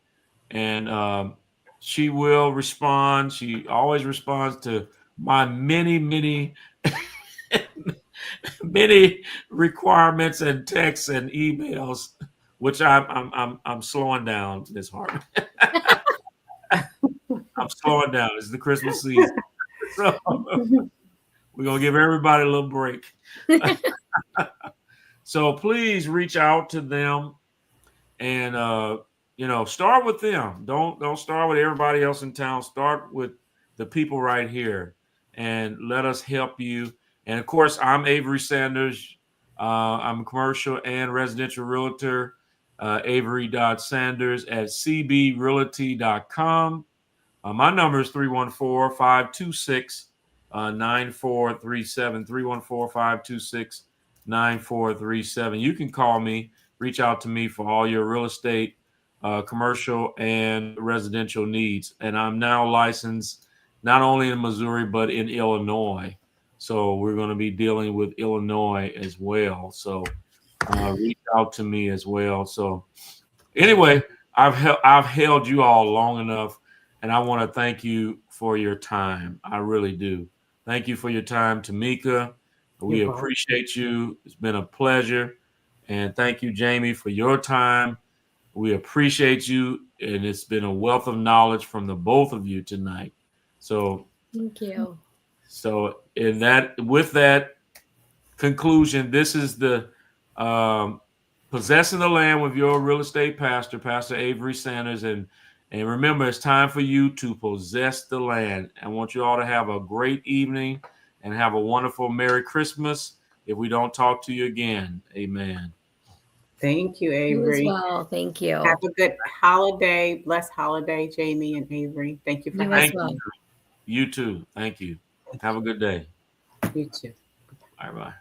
And she will respond. She always responds to my many many requirements and texts and emails, which I'm slowing down, Ms. Hartman. I'm slowing down. It's the Christmas season. So we're gonna give everybody a little break. So please reach out to them and start with them. Don't start with everybody else in town. Start with the people right here and let us help you. And of course, I'm Avery Sanders. I'm a commercial and residential realtor. Avery.Sanders at cbrealty.com. My number is 314-526-9437. 314-526-9437. You can call me, reach out to me for all your real estate, commercial, and residential needs. And I'm now licensed not only in Missouri, but in Illinois. So we're going to be dealing with Illinois as well. So reach out to me as well. So anyway, I've held you all long enough, and I want to thank you for your time. I really do. Thank you for your time, Tameka. We appreciate you. It's been a pleasure. And thank you, Jamie, for your time. We appreciate you, and it's been a wealth of knowledge from the both of you tonight. So thank you. So with that conclusion, this is the Possessing the Land with your real estate pastor, Pastor Avery Sanders. And remember, it's time for you to possess the land. I want you all to have a great evening and have a wonderful Merry Christmas. If we don't talk to you again, amen. Thank you, Avery. You as well. Thank you. Have a good holiday. Blessed holiday, Jamie and Avery. Thank you for having me. You too. Thank you. Have a good day. You too. Bye-bye.